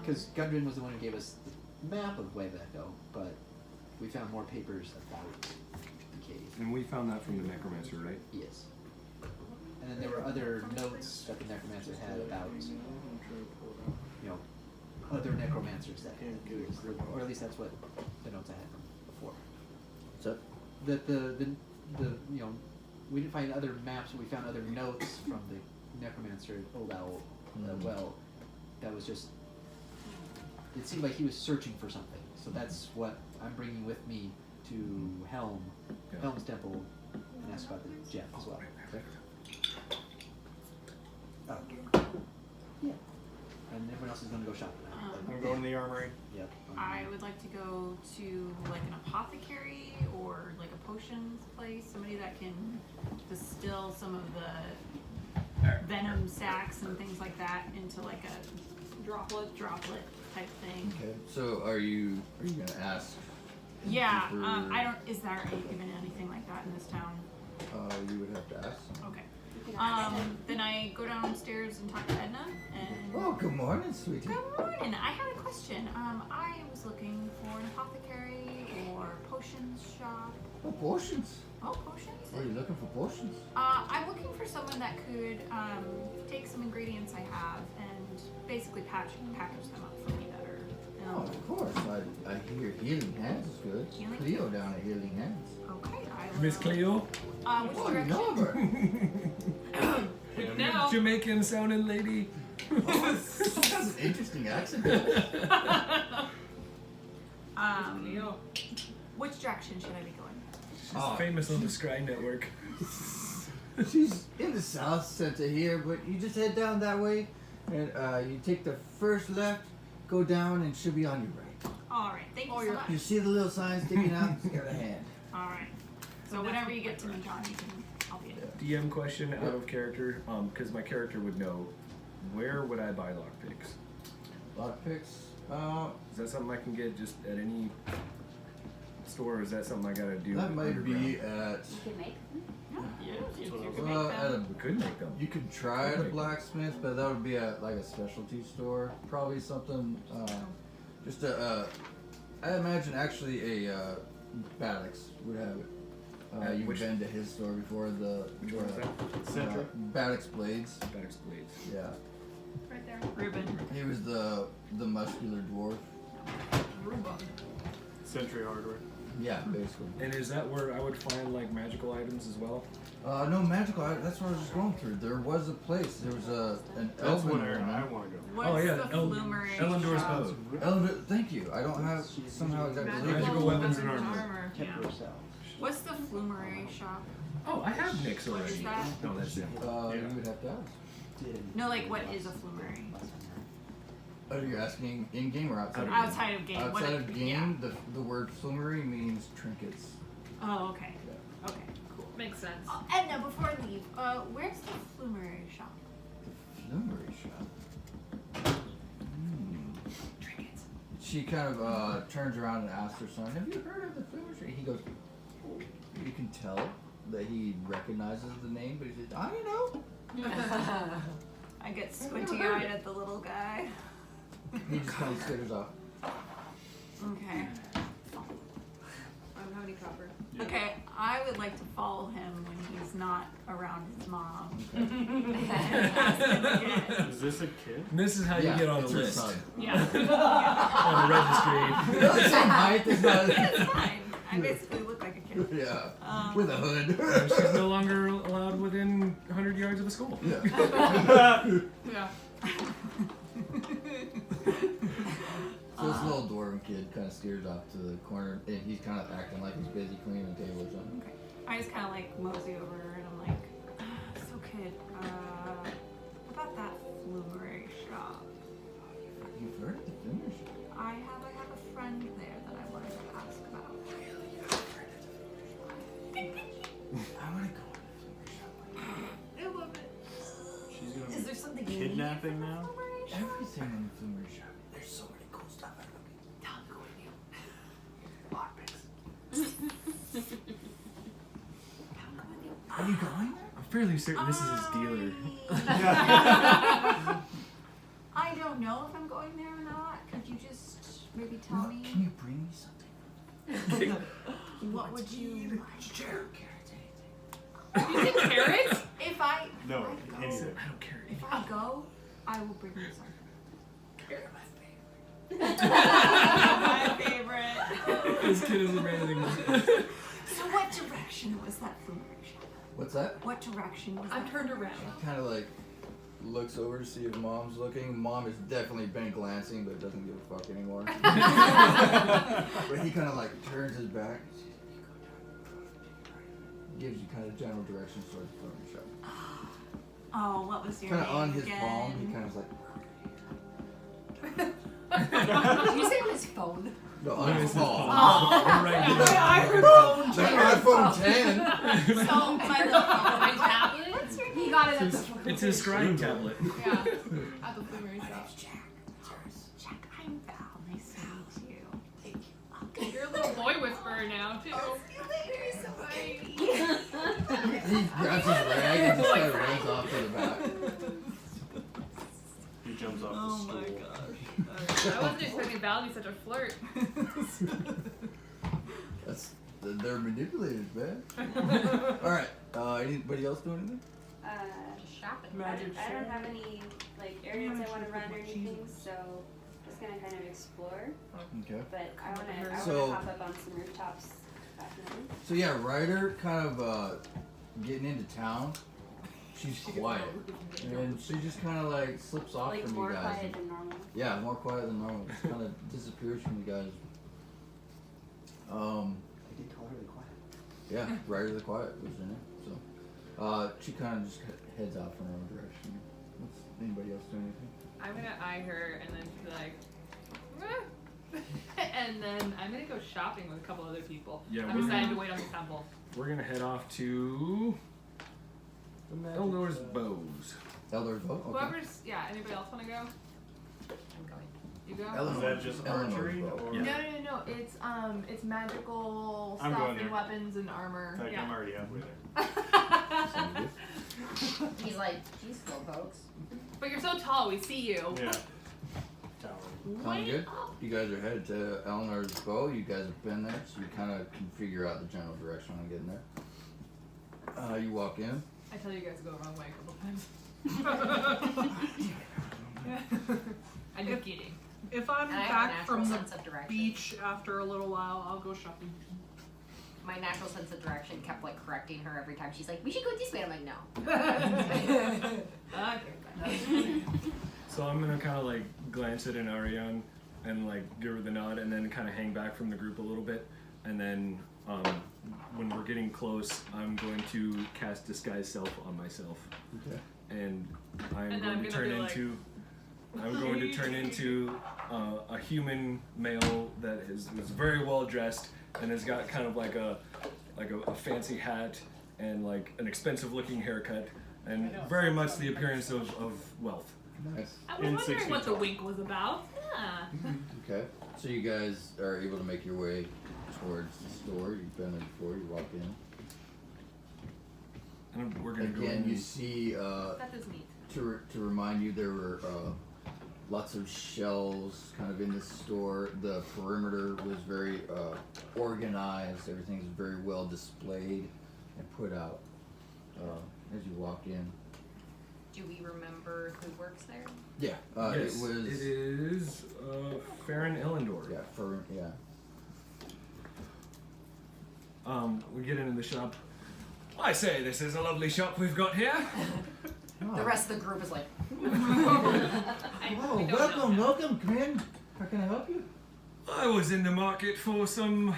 Because Gundren was the one who gave us the map of Wayback though, but we found more papers about the cave. And we found that from the necromancer, right? Yes. And then there were other notes that the necromancer had about, you know, other necromancers that he was, or at least that's what the notes I had from before. What's that? That the you know, we didn't find other maps, but we found other notes from the necromancer Old Owl well. That was just. It seemed like he was searching for something, so that's what I'm bringing with me to Helm's Temple, and ask about the gem as well. Oh. Yeah. And everyone else is going to go shopping now. I'm going to the armory. Yep. I would like to go to like an apothecary or like a potions place, somebody that can distill some of the venom sacs and things like that into like a droplet type thing. Okay. So are you gonna ask? Yeah, for- I don't. Is there even anything like that in this town? You would have to ask. Okay. Then I go downstairs and talk to Edna and. Oh, good morning, sweetie. Good morning. I had a question. I was looking for an apothecary or potions shop. Oh, potions. Oh, potions. What are you looking for? Potions. I'm looking for someone that could take some ingredients I have and basically package them up for me better. Oh, of course. I hear Healing Hands is good. Healing Cleo down at Healing Hands. Okay, I will. Miss Cleo? Which Oh, you direction? know her. No. Jamaican sounding lady. That's an interesting accent. Which direction should I be going? Oh, Famous on the Scry Network. she's in the south center here, but you just head down that way, and you take the first left, go down, and she'll be on your right. All right. Thank you so much. You see the little sign sticking out? It's got a hand. All right. So whenever you get to me, John, I'll be in. DM question out of character, because my character would know. Where would I buy lockpicks? Lockpicks. Is that something I can get just at any store, or is that something I gotta do? That might be underground? at. You can make them. That's what I was could Well, make at them. We could make them. You could try at a blacksmith, but that would be at like a specialty store. Probably something, just a, I imagine actually a Baddix would have it. You've Which- been to his store before, Which one is that? Century. Baddix Blades. Baddix Blades. Yeah. Right there. Ruben. He was the muscular dwarf. Ruben. Century Hardware. Yeah, basically. And is that where I would find like magical items as well? No magical. That's what I was just going through. There was a place. There was an That's elven what area I woman. want to go. What's oh yeah, the Flumery Elendor's shop? bow. Elven. Thank you. I don't have somehow exactly. Magical weapons and armor. Temper Yeah. yourself. What's the Flumery shop? Oh, I have Nick's What's already. that? No, that's it. You would have to ask. No, like what is a Flumery? Oh, you're asking in game or outside? Outside of game. What Outside it- of game, the word flumery means trinkets. Oh, okay. Okay, cool. Makes sense. Oh, and now before I leave, where's the Flumery shop? Flumery shop. Trinkets. She kind of turns around and asks her son, "Have you heard of the flumery shop?" He goes, "Oh." You can tell that he recognizes the name, but he says, "I know." I get squinty eyed at the little guy. He just kind of skitters off. Okay. I don't have any copper. Okay, I would like to follow him when he's not around his mom. Is this a kid? And this is how you get on the it's her list. son. Yeah. On the registry. They're the same height. It's not. It's fine. I basically look like a kid. Yeah. With a And hood. she's no longer allowed within 100 yards of a school. Yeah. Yeah. So this little dwarven kid kind of steers off to the corner, and he's kind of acting like he's busy cleaning the table or something. Okay. I just kind of like mosey over and I'm like, so kid, what about that Flumery shop? You've heard of the flumery shop? I have a friend there that I wanted to ask about. I want to go to the flumery shop. I love it. She's gonna Is be there something you kidnapping need from the now? Flumery shop? Everything in the flumery shop. There's so many cool stuff. I love it. I'll go with you. Are you going there? I'm fairly certain this is his dealer. I don't know if I'm going there or not. Could you just maybe tell What? me Can you bring me something? what would you like? Sure, carrots, anything. You think carrots? If I No, if I go, anything. I don't care. if I go, I will bring you something. Carrot, My favorite. This kid isn't anything. So what direction was that Flumery shop? What's that? What direction was I'm that? turned around. He kind of like looks over to see if mom's looking. Mom has definitely been glancing, but doesn't give a fuck anymore. But he kind of like turns his back. Gives you kind of general directions towards the flumery shop. Oh, what was your Kind name of on his again? palm, he kind of like. Did you say on his phone? No, on his palm. Right here. That iPhone 10. So my little My tablet? He got it at the It's his scribing tablet. Yeah. At the flumery shop. Jack, I'm Val. Nice to meet you. Thank you. You're a little boy whisperer now, too. See you later, so bye. He grabs his rag and just kind of runs off to the back. He jumps off Oh the stool. my gosh. I wasn't expecting Val to be such a flirt. They're manipulators, man. Alright, anybody else doing anything? Just shopping. I don't have any like areas I want to run or anything, so just gonna kind of explore. Okay. But I wanna So- hop up on some rooftops. Definitely. So yeah, Ryder kind of getting into town. She's quiet. And she just kind of like slips off Like from more you guys. quiet than normal. Yeah, more quiet than normal. Just kind of disappears from you guys. I did call her the quiet. Yeah, Ryder the Quiet was her name. So, she kind of just heads out from her own direction. What's anybody else doing anything? I'm gonna eye her and then be like, "Ah." And then I'm gonna go shopping with a couple other people. Yeah, I'm deciding to wait on the temple. We're gonna head off to Eldor's Bows. Eldor's Bow? Okay. Whoever's, yeah, anybody else wanna go? I'm going. You go? Eleanor. Is that just Eleanor's archery? bow. Or Yeah. No. It's magical I'm stuff going and there. weapons and In armor. fact, Yeah. I'm already halfway there. Sounds He's like, geez, folks. But you're so tall, we see you. Yeah. Towering. Sound good? You guys are headed to Eleanor's Bow. You guys have been there, so you kind of can figure out the general direction on getting there. You walk in. I tell you guys to go the wrong way a couple times. I'm just kidding. If I'm And I have a back natural from the sense of direction. beach after a little while, I'll go shopping. My natural sense of direction kept like correcting her every time. She's like, we should go this way. I'm like, no. Okay. So I'm gonna kind of like glance at Inarion and like give her the nod, and then kind of hang back from the group a little bit, and then when we're getting close, I'm going to cast Disguise Self on myself, Okay. and I'm And going I'm to gonna turn be like, into. I'm going to turn into a human male that is very well dressed and has got kind of like a fancy hat and like an expensive looking haircut and very much the appearance of wealth. Nice. I was In 6 wondering what feet the tall. wink was about. Yeah. Okay. So you guys are able to make your way towards the store. You've been there before. You walk in. And we're gonna go Again, in. you see. That is neat. To remind you, there were lots of shelves kind of in the store. The perimeter was very organized. Everything was very well displayed and put out as you walk in. Do we remember who works there? Yeah, Yes, it was. It is Farron Illendor. Yeah, We get into the shop. I say, this is a lovely shop we've got here. The rest of the group is like, Oh, welcome. Come in. How can I help you? I was in the market for some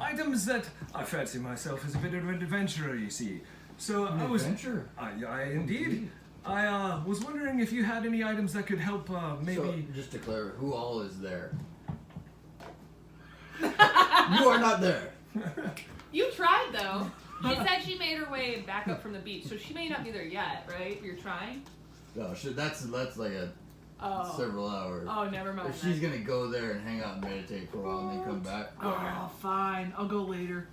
items that I fancy myself as a bit of an adventurer, you see. So An I was. adventurer. I indeed. I was wondering if you had any items that could help. Maybe. So, just to clarify, who all is there? You are not there. You tried though. She said she made her way back up from the beach, so she may not be there yet, right? You're trying? No, that's like a Oh. several hours. Oh, never mind. If she's gonna go there and hang out and meditate for a while and then come back. Oh, fine. I'll go later.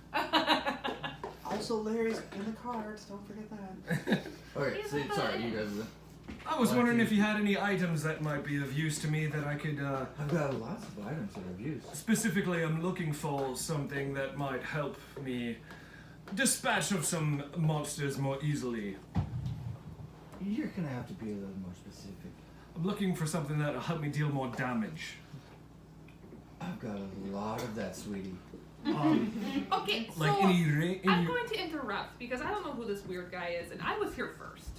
Also, Larry's in the cards. Don't forget that. Okay, so, sorry, you guys. I was wondering if you had any items that might be of use to me that I could. I've got lots of items that I've used. Specifically, I'm looking for something that might help me dispatch of some monsters more easily. You're gonna have to be a little more specific. I'm looking for something that'll help me deal more damage. I've got a lot of that, sweetie. Okay, so Like any I'm going to interrupt because I don't know who this weird guy is, and I was here first.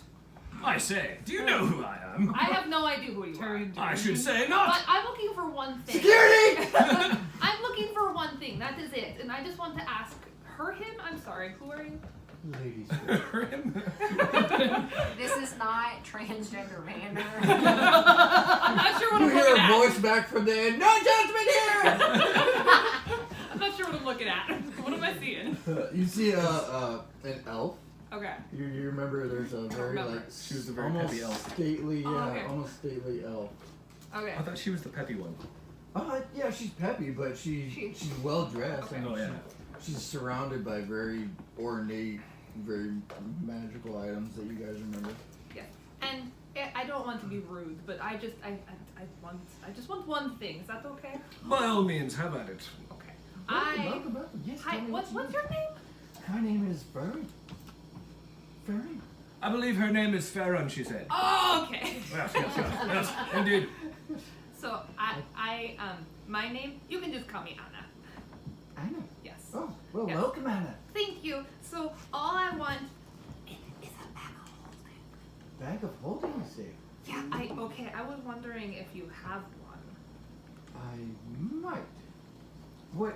I say, do you know who I am? I have no idea who you are. I should say But not. I'm looking for one thing. Security! I'm looking for one thing. That is it. And I just want to ask him. I'm sorry. Who are you? Ladies. this is not transgender manner. I'm not sure what You I'm hear looking a at. voice back from the end. No judgment here! I'm not sure what I'm looking at. What am I seeing? You see an elf. Okay. You remember there's a very remember. like She was a very almost peppy elf. stately, Oh, okay. almost stately elf. Okay. I thought she was the peppy one. Yeah, she's peppy, but she's well dressed. Okay. and Oh yeah. She's surrounded by very ornate, very magical items that you guys remember. Yeah. And I don't want to be rude, but I just want one thing. Is that okay? By all means, have at it. Okay. Welcome. Yes, Hi. tell me What's what you your name? need. My name is Fern. Fern. I believe her name is Farron, she said. Oh, okay. Yes, indeed. So my name. You can just call me Anna. Anna. Yes. Oh, well, Yes. welcome, Anna. Thank you. So all I want is a bag of holding. Bag of holding, you say? Yeah. I was wondering if you have one. I might. What?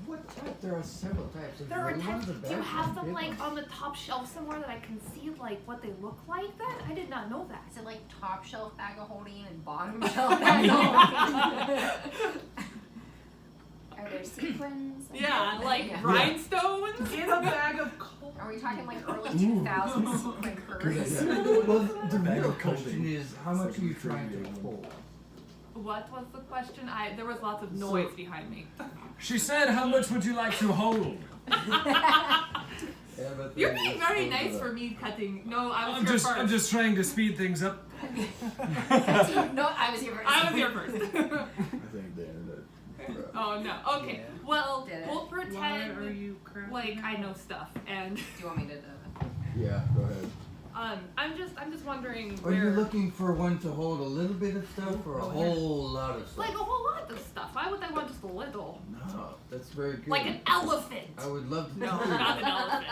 What type? There are several types. There are little ones, types. the Do you big have ones, them big like ones. on the top shelf somewhere that I can see like what they look like? Then I did not know that. Is it like top shelf bag of holding and bottom shelf bag of holding? Are there sequins? Yeah, like Yeah. rhinestones. In a bag of coal. Are we talking like early 2000s sequin curves? Well, the Bag real of question clothing. is, how much It's are you like a trying trivia to one. hold? What was the question? There was lots of noise behind me. She said, how much would you like to hold? You're being very nice for me cutting. No, I was I'm here just first. I'm just trying to speed things up. No, I was here first. I was here first. I think they ended it. Oh no. Okay. Well, Did it? we'll Why pretend are you crafting like I now? know stuff, and Do you want me to? Yeah, go ahead. I'm just wondering Are where you looking for one to hold a little bit of stuff or a whole lot of stuff? like a whole lot of stuff. Why would I want just a little? No, that's very good. Like an elephant. I would love to No, tell you. not an elephant.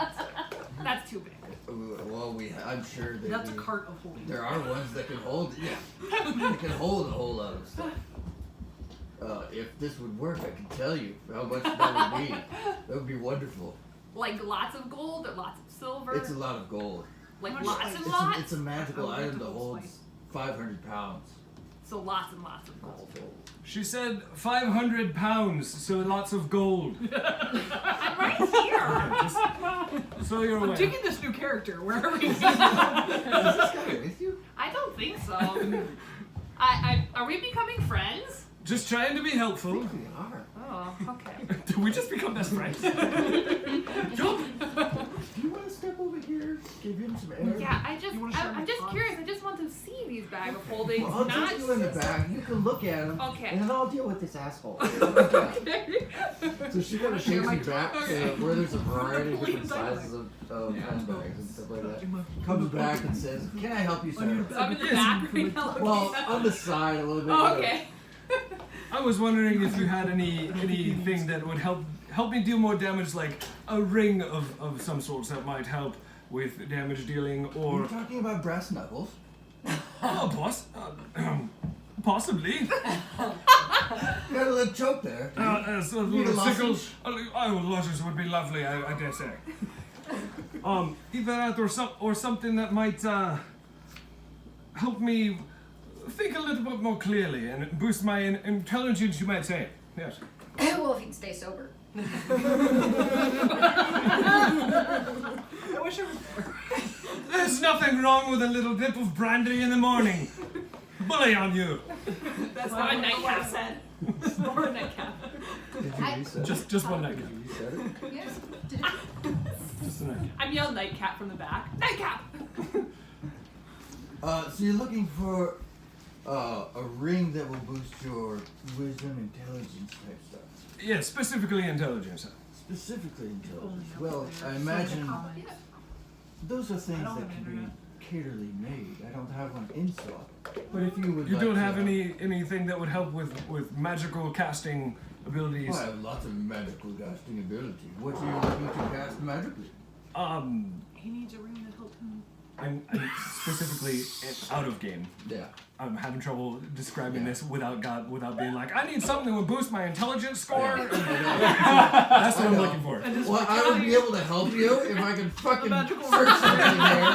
That's too big. Well, I'm sure that That's a cart of holding. there are ones that can hold. Yeah, they can hold a whole lot of stuff. If this would work, I can tell you how much that would be. That would be wonderful. Like lots of gold or lots of silver. It's a lot of gold. like How much lots spice? and It's lots. it's a magical I would item like that to hold holds 500 pounds. So lots and lots of gold. She said 500 pounds, so lots of gold. I'm right here. Just so you're I'm aware. digging this new character wherever he's Is this guy with you? I don't think so. Are we becoming friends? Just trying to be helpful. We are. Oh, okay. Did we just become best friends? Do you want to step over here? Give him some air? Yeah, You wanna share my I'm just thoughts? curious. I just want to see these bag of holdings. Well, I'll not take you in the back. You can look at him. Okay. And then I'll deal with this asshole. Okay. So she kind of Share takes my you back to Okay. where there's a variety of different Completely sizes of handbags and stuff like that. Comes back and says, "Can I help you, sir?" I'm in the back right now. Well, on the side a little bit. Oh, okay. I was wondering if you had anything that would help me deal more damage, like a ring of some sorts that might help with damage dealing, Are you or talking about brass knuckles? possibly. Got a little choke there. So Need a little lozenge? sickles. Lozenge would be lovely, I dare say. Either that or something that might help me think a little bit more clearly and boost my intelligence, you might say. Yes. Well, if you can stay sober. I wish I was there. There's nothing wrong with a little dip of brandy in the morning. Bully on you. That's What not a I nightcap. said. Or a nightcap. Did you reset it? Just one night. Did you reset it? Yes. Did it? Just a night. I'm yelling nightcap from the back. Nightcap. So you're looking for a ring that will boost your wisdom, intelligence type stuff. Yeah, specifically intelligence. Specifically intelligence. Only Well, up there. I So imagine the comments. those are things don't that have can internet. be caterly made. I don't have one in stock. But if you would You like don't to, have anything that would help with magical casting abilities. Oh, I have lots of magical casting ability. What are you looking to cast magically? He needs a ring to help him. I'm specifically out of game. Yeah. I'm having trouble describing this without being like, I need something that would boost my intelligence score. That's what I'm looking for. Well, I would be able to help you if I could fucking magical search something there.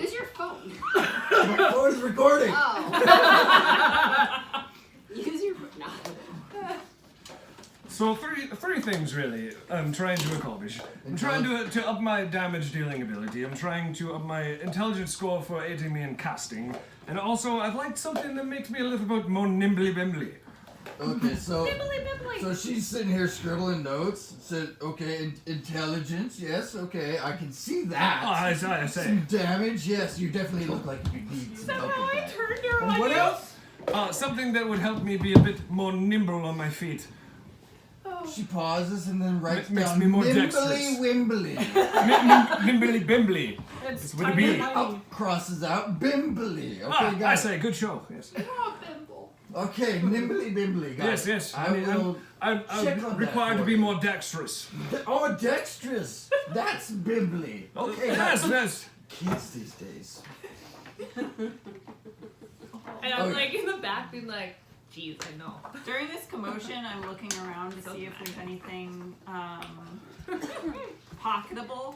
Use your phone. My phone is recording. Oh. Use your phone. No. So three things really I'm trying to accomplish. I'm trying to up my damage dealing ability. I'm trying to up my intelligence score for aiding me in casting. And also I'd like something that makes me a little bit more nimbly bimbly. Okay, so Bibbly bibbly. so she's sitting here scribbling notes. Said, okay, intelligence, yes, okay, I can see that. Oh, I say. Some damage, yes, you definitely look like you need some help Somehow with I that. turned her And on what you. else? Something that would help me be a bit more nimble on my feet. She pauses and then writes Makes down me more nimbly dexterous. wimbly. Nimbly bimbly. It's with a tiny, B. tiny. Up crosses out bimbly. Okay, I got it. say, good show. Yes. Oh, Bimble. Okay, nimbly bimbly. Got Yes, it. yes. I will. I'm check on that required to for be you. more dexterous. Oh, dexterous. That's bimbly. Okay, Yes, got it. yes. Kids these days. And I'm Okay. like in the back being like, geez, I know. During this commotion, I'm looking around to see if there's anything pocketable.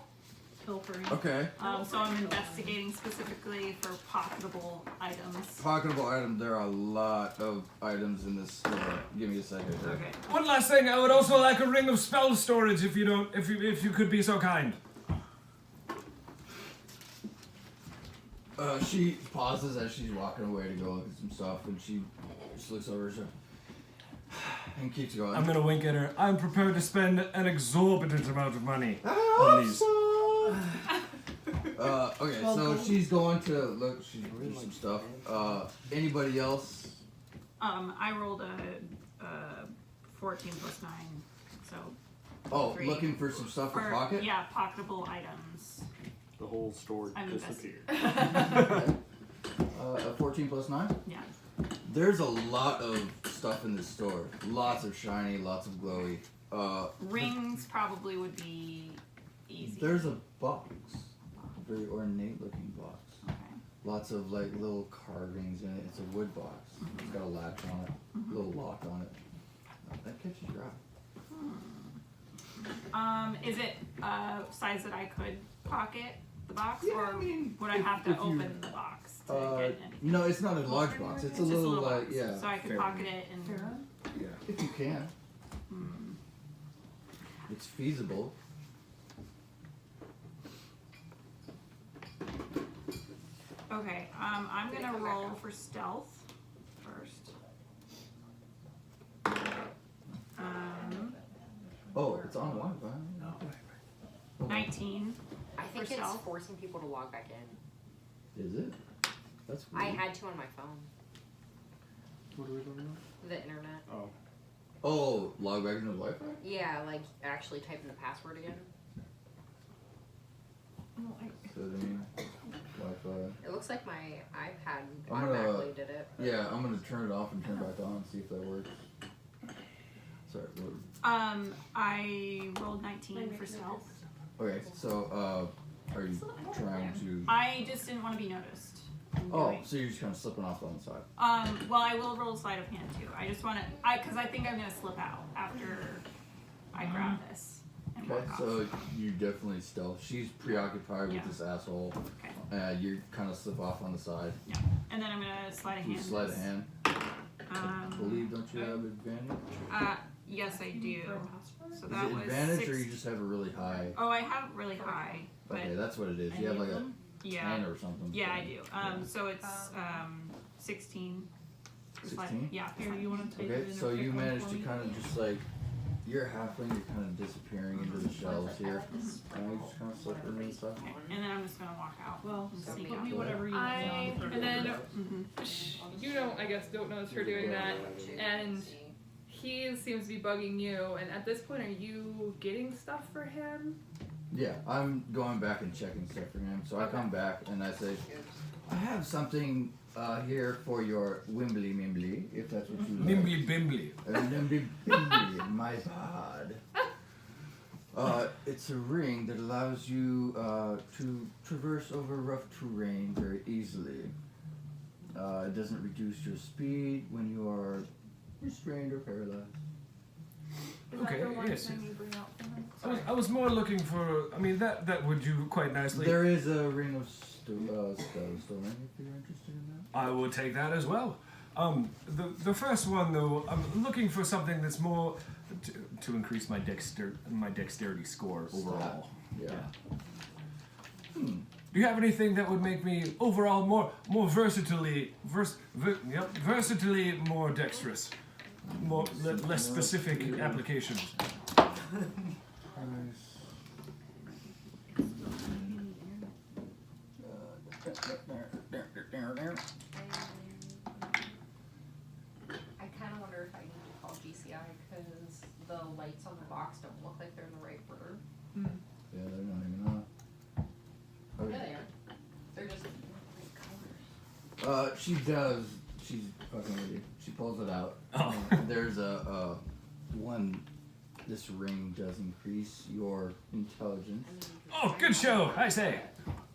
Pilfering. Okay. So I'm investigating specifically for pocketable items. Pocketable item. There are a lot of items in this store. Give me a second. Here. Okay. One last thing, I would also like a ring of spell storage if you could be so kind. She pauses as she's walking away to go look at some stuff, and she just looks over her and keeps going. I'm gonna wink at her. I'm prepared to spend an exorbitant amount of money I on hope these. so. Okay, 12 so gold? she's going to look. She's looking for some stuff. Anybody else? I rolled a 14 plus 9, so Oh, 3. looking for some stuff for pocket. Yeah, pocketable items. The whole store I'm disappeared. A 14 plus 9. Yeah. There's a lot of stuff in this store. Lots of shiny, lots of glowy. Rings probably would be easy. There's a box, a very ornate looking box. Okay. Lots of like little carvings in it. It's a wood box. It's got a latch on it, a little lock on it. That catches your eye. Is it a size that I could pocket the box, Yeah, or I mean, would I have if to you- open the box to get anything? No, it's not a large box. It's a Just little like box, yeah. So I could Fair pocket it and. Yeah. If you can, it's feasible. Okay. I'm gonna roll for stealth first. Oh, it's on Wi-Fi. 19. I think it's Yourself? forcing people to log back in. Is it? That's weird. I had to on my phone. What are we talking about? The internet. Oh. Oh, log back into the Wi-Fi? Yeah, like actually type in the password again. So I mean, Wi-Fi. It looks like my iPad I'm gonna- automatically did it. Yeah, I'm gonna turn it off and turn it back on and see if that works. Sorry. What? I rolled 19 for stealth. Okay, so are you trying to? I just didn't want to be noticed. I'm Oh, doing- so you're just kind of slipping off on the side. Well, I will roll sleight of hand too. I just want to, because I think I'm gonna slip out after I grab this and Okay, walk off. so you definitely stealth. She's preoccupied Yeah. with this asshole. Okay. You kind of slip off on the side. Yeah, and then I'm gonna sleight of You hand. sleight of this. hand. I believe, don't you have advantage? Yes, I do. So Is that it was advantage or 6. you just have a really high? Oh, I have really high, but Okay, that's what it is. You have like a yeah, 10 or something. yeah, I do. So it's 16. Sleight- 16? Yeah. Here, you want to take Okay, it in so a you quick one managed for to me? kind of just like, you're halfling, you're kind of disappearing into the shelves here. And you just kind of slip into the stuff. Okay, and then I'm just gonna walk out. Well, and sneak give out. me whatever you And want. then Mhm. you don't, I guess, don't notice her doing that, and he seems to be bugging you. And at this point, are you getting stuff for him? Yeah, I'm going back and checking stuff for him. So I come back and I say, I have something here for your Wimbly Mimbly, if that's what you like. Nimbly bimbly. Nimbly Bimbly, my pod. It's a ring that allows you to traverse over rough terrain very easily. It doesn't reduce your speed when you are restrained or paralyzed. Is Okay, that the one yes. thing you bring out for him? I was more looking for. I mean, that would do quite nicely. There is a ring of stone if you're interested in that. I will take that as well. The first one though, I'm looking for something that's more to increase my dexterity score overall. Yeah. Do you have anything that would make me overall more versatilely more dexterous, less specific applications? I kind of wonder if I need to call GCI because the lights on the box don't look like they're in the right order. Yeah, they're not even on. Yeah, Okay. they are. They're just colors. She does. She's fucking with you. She pulls it out. Oh. There's a one. This ring does increase your intelligence. Oh, good show, I say.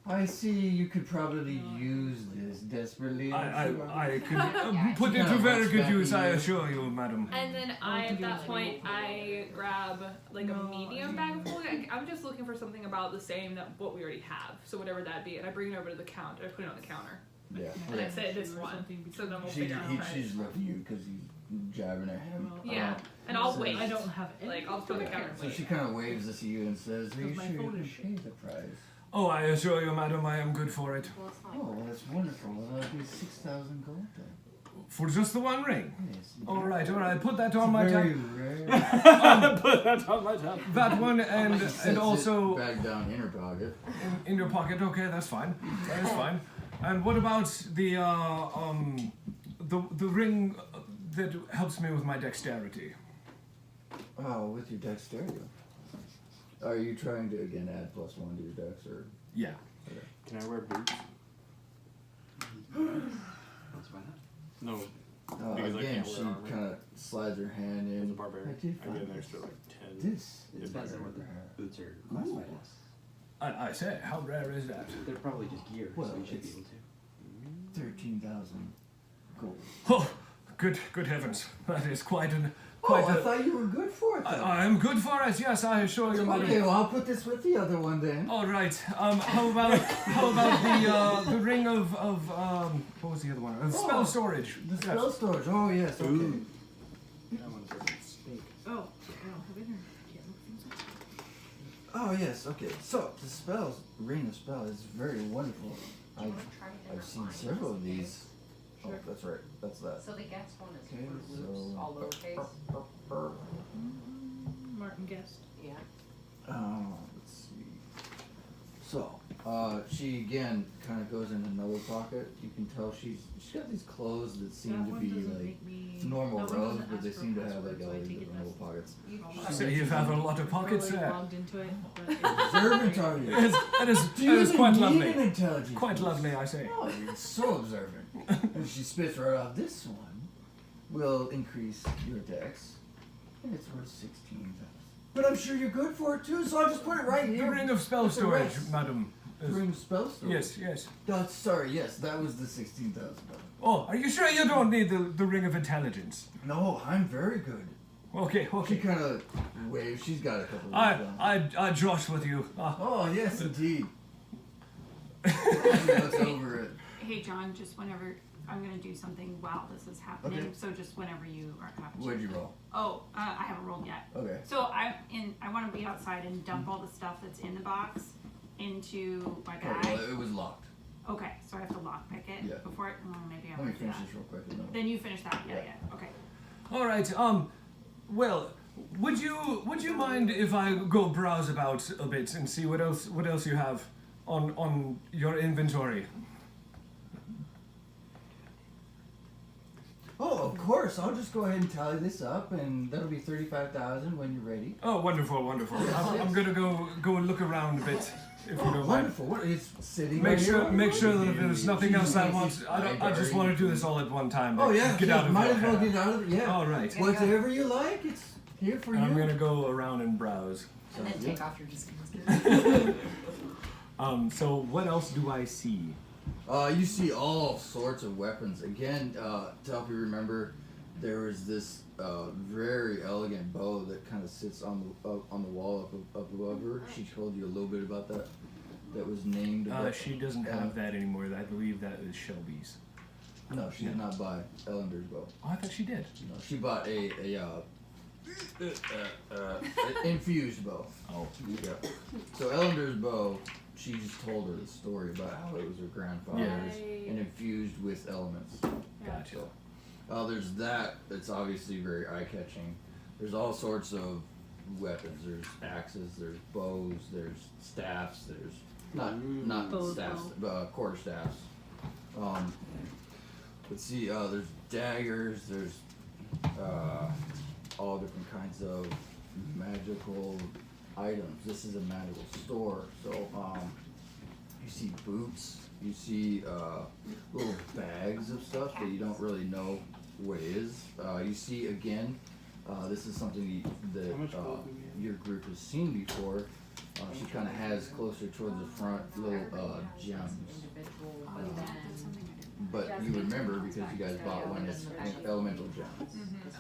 I see you could probably use this desperately. I could Yeah, put she it to kinda very looks good back use, at I you. assure you, madam. And then I at don't that think point, it's I grab like a No, medium bag of holding. I'm just looking for something about the same that what we already have. So whatever that be, and I bring it over to the counter. I put it on the counter, Yeah. and I say this Or one. something So then we'll She, figure out. she's looking at you because he's jabbing at him. Yeah, and I'll So- wait. I don't have any. Like I'll put the counter. and So wait. she kind of waves this at you and says, "Are you My sure you phone can is pay the price?" Oh, I assure you, madam, I am good for it. Well, it's not. Oh, well, that's wonderful. Well, that'll be 6,000 gold then. For just the one ring. Yes. All right. Put that It's on my very tab. rare. Put that on my tab. That one and Sets and it also back down inner pocket. in your pocket. Okay, that's fine. That is fine. And what about the ring that helps me with my dexterity? Oh, with your dexterity. Are you trying to again add +1 to your dex or? Yeah. Can I wear boots? That's why not. No. Because I Again, can't she wear armor. kind of slides her hand As a in. barbarian, I did I get find an extra like 10. this. It depends on what the boots are classified as. I say, how rare is that? They're probably just gear, Well, so you should be it's- able to. 13,000 gold. Oh, good heavens! That is quite Oh, quite I a. thought you were good for it though. I am good for it. Yes, I assure you, madam. Okay, well I'll put this with the other one then. All right. How about the ring of what was the other one? Spell Oh, storage. The Yes. spell storage. Oh yes. Okay. Ooh. That one's for steak. Oh, I don't have it here. Can't look things up. Oh yes. Okay. So the spells, ring of spell is very wonderful. I've seen several of these. Oh, that's right. That's that. So the guest one is Okay, Fruit Loops, all lowercase. Martin guessed. Yeah. Let's see. So, she again kind of goes in another pocket. You can tell she's got these clothes that seem That to one be doesn't like make me. normal that one robes, doesn't but ask they for seem to have password, like so all I these take it different as- little pockets. I say you have a lot of pockets Really there. logged into it, but Observant are you? That is Do you even quite need lovely. an intelligence? Quite boost? lovely, I say. Oh, you're so observant. And she spits right off. This one will increase your dex, and it's worth 16,000. But I'm sure you're good for it too, so I'll just put it right The here. ring of spell with the storage, rest. madam. is- Ring of spell storage. Yes, yes. Sorry, yes, that was the 16,000. Oh, are you sure you don't need the ring of intelligence? No, I'm very good. Okay, She okay. kind of waves. She's got a couple of I josh with you. Oh, yes, indeed. She looks over it. Hey John, just whenever I'm gonna do something while this is happening, Okay. so just whenever you are happy. What'd you roll? Oh, I haven't rolled yet. Okay. So I want to be outside and dump all the stuff that's in the box into my Oh, bag. well, it was locked. Okay, so I have to lockpick it Yeah. before it. Maybe I Let me won't do finish that. this real quick. And then. Then you finish that. Yeah, Yeah. yeah. Okay. All right. Well, would you mind if I go browse about a bit and see what else you have on your inventory? Oh, of course. I'll just go ahead and tally this up, and that'll be 35,000 when you're ready. Oh, wonderful, wonderful. I'm gonna go and look around a bit, if you don't mind. Wonderful. What is sitting? Make right sure here? make sure that there's nothing else I Jeez, want. I just library. want to do this all at one time. Oh like, yeah. Get yeah, out of might your as well hair. get out of it. Yeah. All right. Whatever you like, it's here for you. I'm gonna go around and browse. And then Sounds take good. off your disguise. So what else do I see? You see all sorts of weapons. Again, to help you remember, there was this very elegant bow that kind of sits on the wall up above her. She told you a little bit about that. That was named. She doesn't have that anymore. I believe that is Shelby's. No, she did not buy Ellender's bow. Oh, I thought she did. No, she bought a infused bow. Oh. Yeah. So Ellender's bow, she just told her the story about how it was her grandfather's Right. and infused with elements. Gotcha. There's that. It's obviously very eye-catching. There's all sorts of weapons. There's axes. There's bows. There's staffs. There's not Bows, staffs, quarter staffs. Let's see. There's daggers. There's all different kinds of magical items. This is a magical store, so you see boots. You see little bags of stuff that you don't really know what it is. You see again, this is something that How much gold do we have? your group has seen before. She kind of has closer towards the front little gems. Individual, Oh, but that's then something I didn't. But you remember because you guys bought one as elemental gems.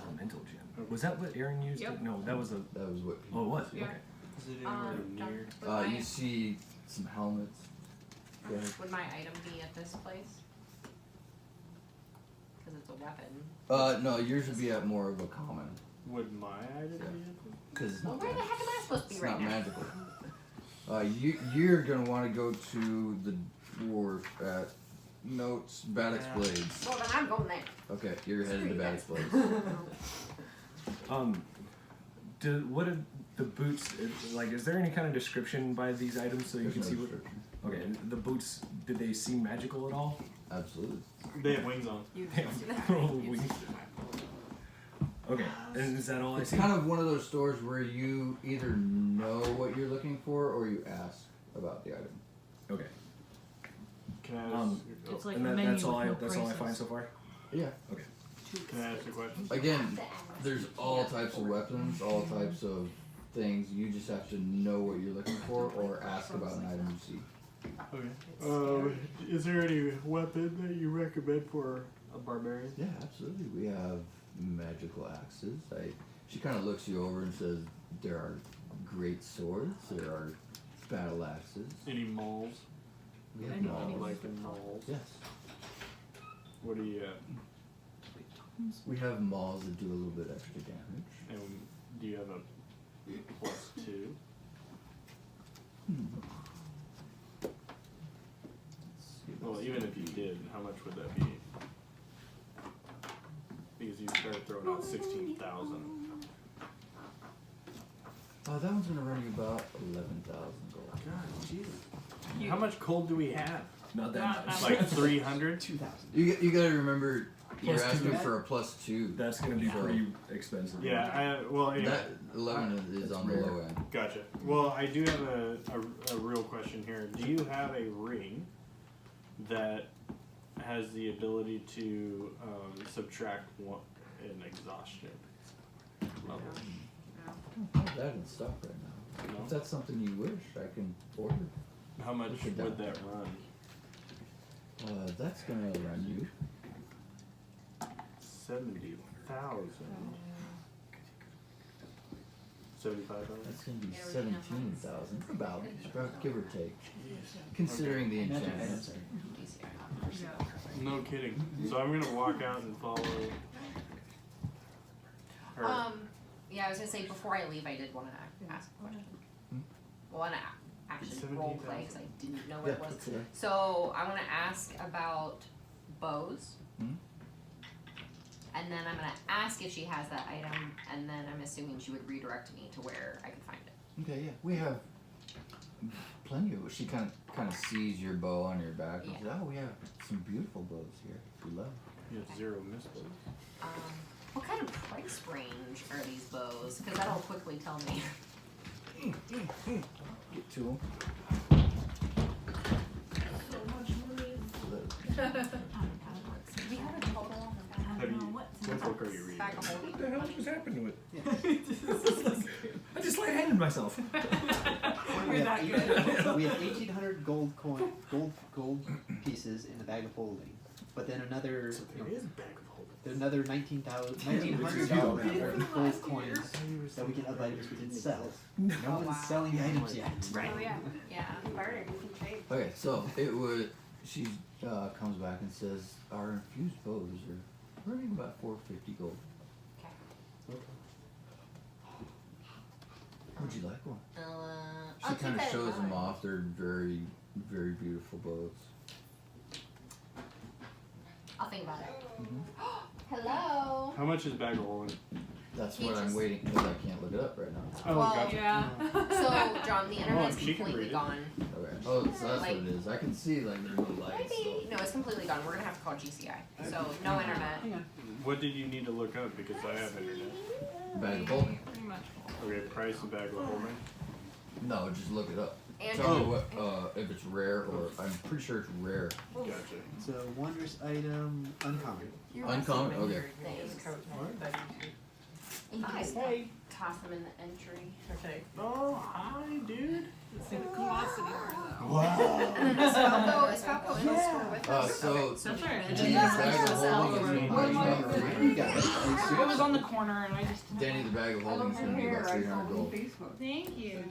Elemental gem. Was that what Aaron used? Yep. No, that was a. That was what. Oh, it was. Yeah. Okay. Is it anywhere near? John, You see some helmets. Go ahead. would my item be at this place? Because it's a weapon. No, yours would be at more of a common, Would my item be in because it's Well, not where the magical. heck am I supposed to be It's right not now? magical. You're gonna want to go to the dwarf at notes, Baddock's Yeah. Blades. Well, then I'm going there. Okay, you're headed to Baddock's Blades. What are the boots like? Is there any kind of description by these items so you There's can no see what? description. Okay, and the boots, did they seem magical at all? Absolutely. They have wings on. You They have little wings. Okay, and is that all I It's see? kind of one of those stores where you either know what you're looking for or you ask about the item. Okay, Can I ask? It's like and a menu that's all with no that's all I prices. find so far. Yeah. Can I ask a question? Again, there's all types of weapons, all types of things. You just have to know what you're looking for or ask about an item you see. Okay. Is there any weapon that you recommend for a barbarian? Yeah, absolutely. We have magical axes. She kind of looks you over and says, there are great swords, there are battle axes. Any mauls? We have Any- mauls. Like mauls? Yes. What do you We have mauls that do a little bit extra damage. and do you have a +2? Well, even if you did, how much would that be? Because you started throwing out 16,000. That one's gonna run you about 11,000 gold. God, Jesus. How much gold do we have? Not Not that much. that Like 300? 2,000. You gotta remember, you're Plus asking two. for a +2. That's gonna be pretty expensive. Yeah, well, anyway. That 11 is on the rare. low end. Gotcha. Well, I do have a real question here. Do you have a ring that has the ability to subtract an exhaustion level? I don't have that in stock right now. No? If that's something you wish, I can order. How much Look at would that. that run? That's gonna run you 70,000. 75,000. That's gonna be 17,000, about give or take, considering the Magic enchantment. items are No kidding. So I'm gonna walk out and follow. Her. Yeah, I was gonna say before I leave, I did want to ask a question. Well, I actually role play because I didn't know what Yeah, it was. that's it. So I want to ask about bows, Hmm? and then I'm gonna ask if she has that item, and then I'm assuming she would redirect me to where I could find it. Okay, yeah, we have plenty of. She kind of sees your bow on your back and Yeah. says, "Oh, we have some beautiful bows here. If you love." You have 0 misses. What kind of price range are these bows? Because that'll quickly tell me. Get to them. Do we have a total on the back? Have you, what what book are you reading? Back of holding. What the hell just happened to it? I just light-handed myself. We're that good. We have 1,800 gold pieces in the bag of holding, but then another So there is a bag of holding. another $1,900 gold coins that we can up items we can sell. No Oh, one's wow. selling the items yet. Right. Oh yeah, Yeah. barter, we can trade. Okay, so it would. She comes back and says, "Our infused bows are running about 450 gold. Okay. Would you like one?" She I'll keep kind of that in shows them mind. off. They're very, very beautiful bows. I'll think about it. Mhm. Hello. How much is bag of holding? That's He what I'm just- waiting because I can't look it up right now. Oh, Well, gotcha. Yeah. So, John, the internet's she can completely read it. gone. Okay. Oh, so that's Like- what it is. I can see like there's no lights. So. No, it's completely gone. We're gonna have to call GCI. So, no internet. What did you need to look up? Because I have internet. Bag of holding? Pretty much. Okay, price of bag of holding. No, just look it up. And Tell me what if it's rare or I'm pretty sure it's rare. Gotcha. It's a wondrous item, uncommon. Uncommon. Okay. You can just toss them in the entry. Okay. Oh, hi, dude. It's in the velocity bar though. Wow. And then is Falco in the store with us? So Okay. So sure. the bag of holding is going to be What do you got? It was on the corner and I just. Danny, the bag of holding is going to be about 300 gold. Thank you.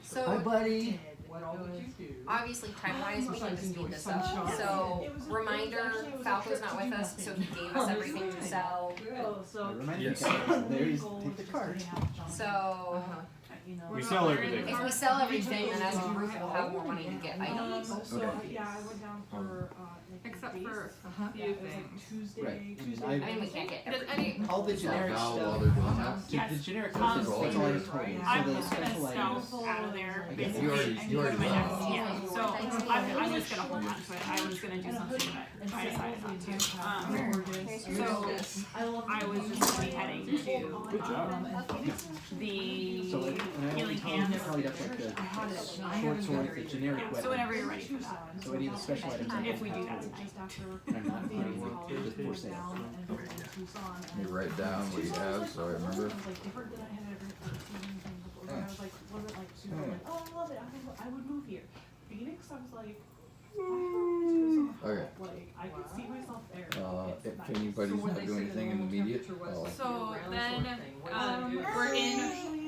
So, buddy. obviously, time-wise, we need to speed this up. So, reminder, Falco's not with us, so he gave us everything to sell. Oh, so Remind Yes. me, guys, there is take the card. So, We sell everything. If we sell everything, then as a group we'll have more money to get items. Okay. Except for a few things. Right. I mean, we can't get Does everything. any? All the generic Val, while stuff. they're doing that. Yes. The generic Um, stuff, that's all I was told. I'm So the just gonna special items. stealth out of there. Okay. basically, You already- and you go already to my know. next- Yeah, so I'm just gonna hold on to it. I was gonna do something, but I decided not to. So I was just gonna be heading to Good job. the So like, when I healing told you, hands. probably that's like the short sword, the generic weapon. So whenever you're ready for that, So any of the special items. if we do that tonight. I'm not planning just for sale. Let me write down what you have so I remember. I would move here. Phoenix, I was like, Okay. I could see myself there. If anybody's not doing anything immediate, I'll So then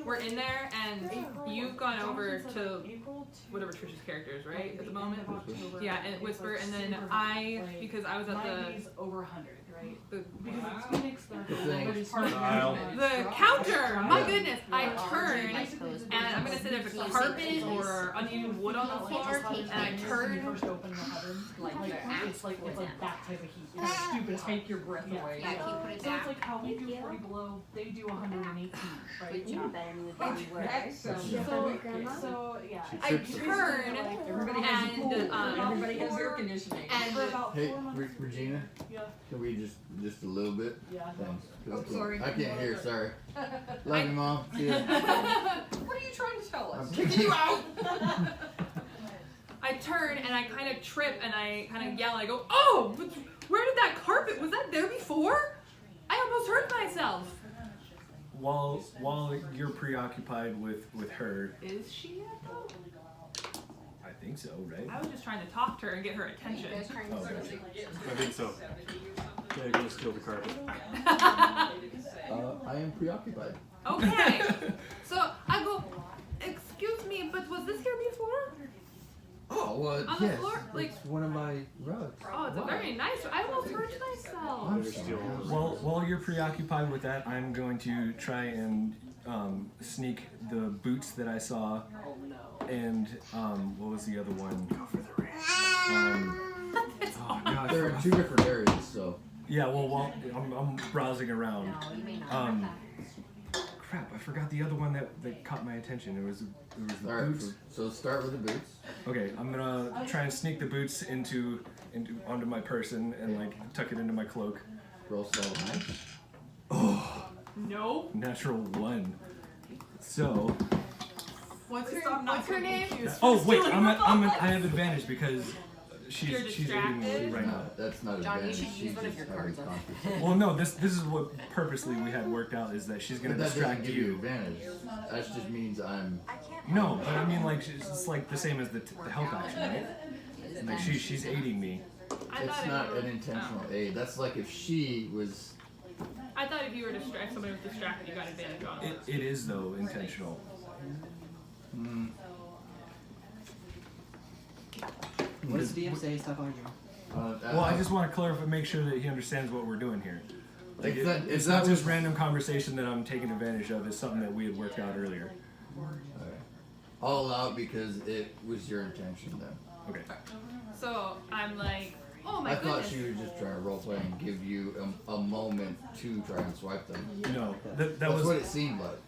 we're in there, and you've gone over to whatever Trish's character is, right, at the moment. Yeah, and Whisper, and then because I was at over 100, right? the Because it's Phoenix, The thing. but it's hard to Style. the counter. My Yeah. goodness, I turn, and I'm gonna say there's a carpet or uneven wood on the floor, and I turn. first open the oven, it's like that type of heat. It's stupid. Take your breath away. Yeah, can you put it So it's down? like how we do 40 below, they do 118, right? Good job. So yeah. I turn Everybody has a pool. and Everybody has air conditioning. and For about Hey, 4 months. Regina, Yeah. can we just a little bit? Yeah. Thanks. Oh, sorry. I can't hear, sorry. Love you, Mom. See ya. What are you trying to tell I'm us? kicking you out! I turn and I kind of trip and I kind of yell. I go, "Oh, but where did that carpet? Was that there before? I almost hurt myself." While you're preoccupied with her, Is she yet though? I think so, right? I was just trying to talk to her and get her You attention. guys trying to Oh, sort of- I think so. Yeah, go steal the carpet. I am preoccupied. Okay. So I go, "Excuse me, but was this here before?" Oh, well, On the yes. floor, like- It's one of my rugs. Oh, it's a Why? very nice. I almost hurt myself. I'm Better steal sorry. those. While you're preoccupied with that, I'm going to try and sneak the boots that I saw, Oh no. and what was the other one? Go for the oh god, They're in two different areas, so. yeah. Well, while I'm browsing around, No, you may not Um, have crap, I forgot the other one that caught my attention. It was the Alright, boots. so start with the boots. Okay, I'm gonna try and sneak the boots onto my person and like tuck it into my cloak. Roll sleight of hand. No. Natural 1. So. What's her name? Oh wait, I have advantage because You're she's aiding me distracted? right now. No, that's not John, you advantage. should use She's one of just your having cards on confidence. Well, no, this is what purposely we had worked out is that she's gonna But that doesn't distract give you you. advantage. That just means I'm. No, but I mean like it's like the same as the help action, right? Like she's aiding me. I It's thought not if you an were, intentional aid. That's like if she was. I thought if you were distracted, somebody was distracted, you got advantage on it. It is though intentional. Mm, What does the DM say? Stop arguing. Well, I just want to clarify, make sure that he understands what we're doing here. Like, If that- if it's that not just was- random conversation that I'm taking advantage of. It's something that we had worked out earlier. Alright. I'll allow it because it was your intention then. Okay. So I'm like, oh my I thought goodness. she was just trying to roleplay and give you a moment to try and swipe them. No, that That's was what it seemed like.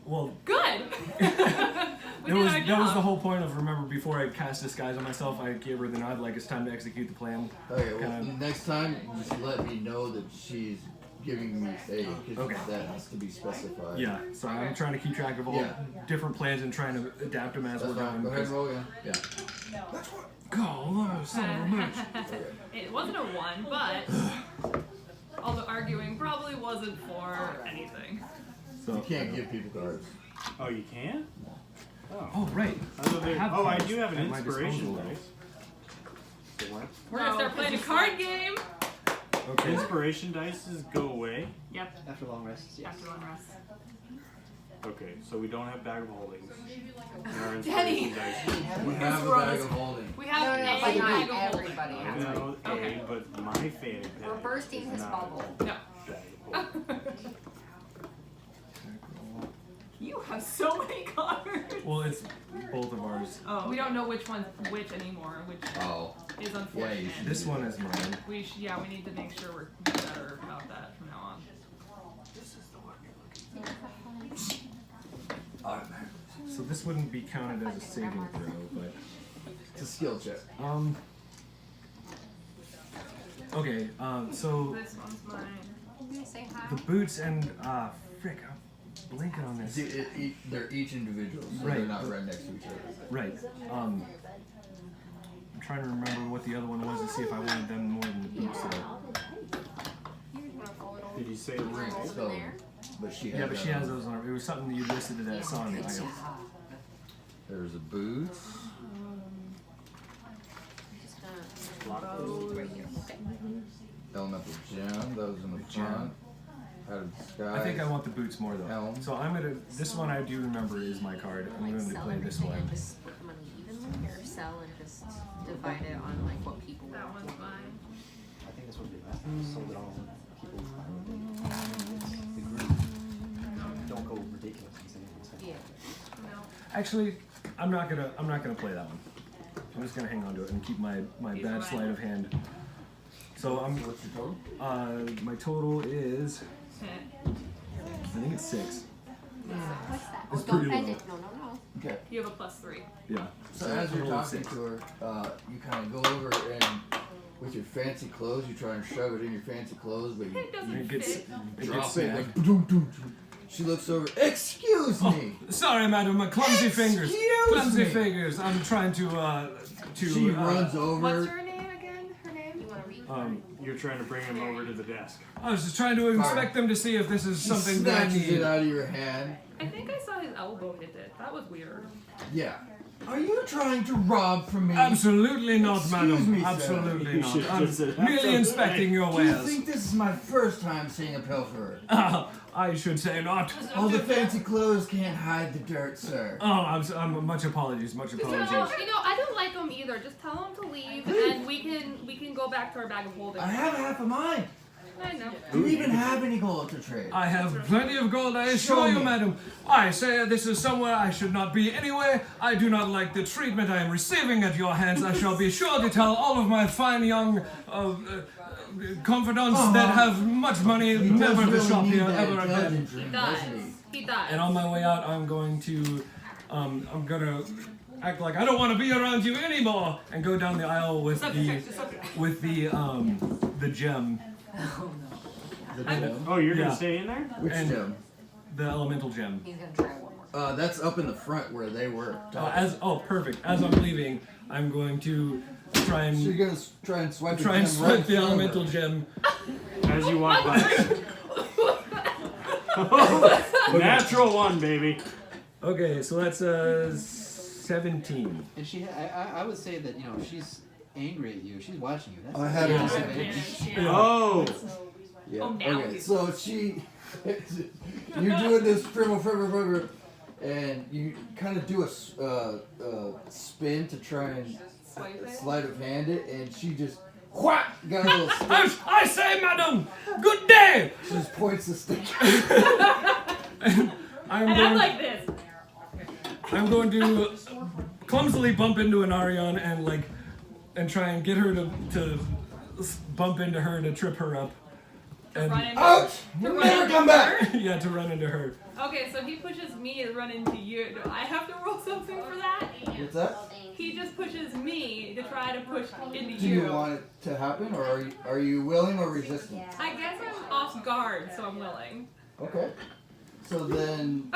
well. Good. We That did was our that was job. the whole point of remember before I cast disguise on myself, I gave her the nod like it's time to execute the plan. Okay, well, Kinda- next time, just let me know that she's giving me aid, because Okay. that has to be specified. Yeah, so I'm trying to keep track of all Yeah. different plans and trying to adapt them as That's we're fine. going. Go ahead and because- roll again. Yeah. God, son of a bitch. Okay. It wasn't a 1, but all the arguing probably wasn't for anything. So You can't give people cards. Oh, you can? Oh. Oh right. I thought they- have oh, I cards do have an at my inspiration disposal. dice. What? We're gonna start playing a card game. Okay. Inspiration dices go away. Yep, After long rests, yes. after long rest. Okay, so we don't have bag of holdings. In our Danny. inspiration dice. We have a bag of holding. We have No, a but bag not of holding. everybody I has. know Okay. A, but my fanny pack We're bursting is his not bubble. No. a bag of holdings. You have so many cards. Well, it's both of ours. Oh, We don't know which one's which anymore, which Oh. is Yeah, unfortunate. you should. This one is mine. We need to make sure we're better about that from now on. Automatic. So this wouldn't be counted as a saving throw, but It's a skill check. Okay. So This one's mine. I'm gonna say hi. the boots and frick, I'm blanking on this. See, they're each individual, so Right. they're not right next to each other. Right. I'm trying to remember what the other one was to see if I wanted them more than the boots. Did you say Ring, ring? so, but she has Yeah, but she that has on. those on her. It was something that you listed it as on the item. There's a boots. Elemental gem. Those in the front. Out of disguise. I think I want the boots more though. Helm. So I'm gonna. This one I do remember is my card. I'm going to play this one. Just split the money evenly, or sell and just divide it on like what people That want. one's mine. I think that's what we did last time. We sold it all. People the group. Don't go ridiculous and say it's Yeah. No. Actually, I'm not gonna play that one. I'm just gonna hang on to it and keep my These bad are sleight of hand. So I'm. What's your total? My total is. Eh. I think it's 6. What's that? It's Oh, don't pretty bend low. it. No, no, no. Okay. You have a +3. Yeah. So as you're talking to her, you kind of go over and with your fancy clothes, you try and shove it in your fancy clothes, but you It doesn't It gets. fit. It drop gets it snagged. like boom, boom, boom. She looks over. Excuse me. Sorry, madam. My clumsy fingers. Excuse Clumsy me. fingers. I'm trying to. She runs over. What's her name again? Her name? You want to read? You're trying to bring him over to the desk. I was just trying to inspect them to see if this is She something that I snatches need. it out of your hand. I think I saw his elbow hit it. That was weird. Yeah. Are you trying to rob from me? Absolutely not, Excuse madam. me, sir. Absolutely You not. should I'm just said merely absolutely. inspecting your Do you wares. think this is my first time seeing a pilferer? I should say not. All the fancy clothes can't hide the dirt, sir. Oh, I'm much apologies. Much apologies. I don't like him either. Just tell him to leave, and we can go back to our bag of holding. I have half of mine. I know. Do you even have any gold to trade? I have plenty of gold, I assure Show you, me. madam. I say this is somewhere I should not be anyway. I do not like the treatment I am receiving at your hands. I shall be sure to tell all of my fine young confidants that have much money He never does to really shop need here that ever again. intelligent He dream, does. doesn't he? He does. And on my way out, I'm going to act like I don't want to be around you anymore, and go down the aisle with the gem, The gem? Oh, you're Yeah. gonna stay in there? Which and- gem? the elemental gem. He's gonna try one more. That's up in the front where they were. Perfect. As I'm leaving, I'm going to try So you're and gonna try and swipe the try and gem swipe right the from elemental her. gem. As you walk by. Natural one, baby. Okay, so that's 17. And she, I would say that she's angry at you. She's watching you. That's I have Yeah. disadvantage. Oh, Yeah. Oh, now Okay, he's- so you're doing this fribble, and you kind of do a spin to try and Swipe it. sleight of hand it, and she just whack got a little stick. I say, madam, good day. She just points the stick. I'm And I'm going, like this. I'm going to clumsily bump into an Arion and try and get her to bump into her to trip her up. And Run into Ouch! To run Never into come back. her? yeah, to run into her. Okay, so he pushes me to run into you. Do I have to roll something for that? What's that? He just pushes me to try to push into Do you want it to happen, or are you willing or resistant? I guess I'm off guard, so I'm willing. Okay. So then,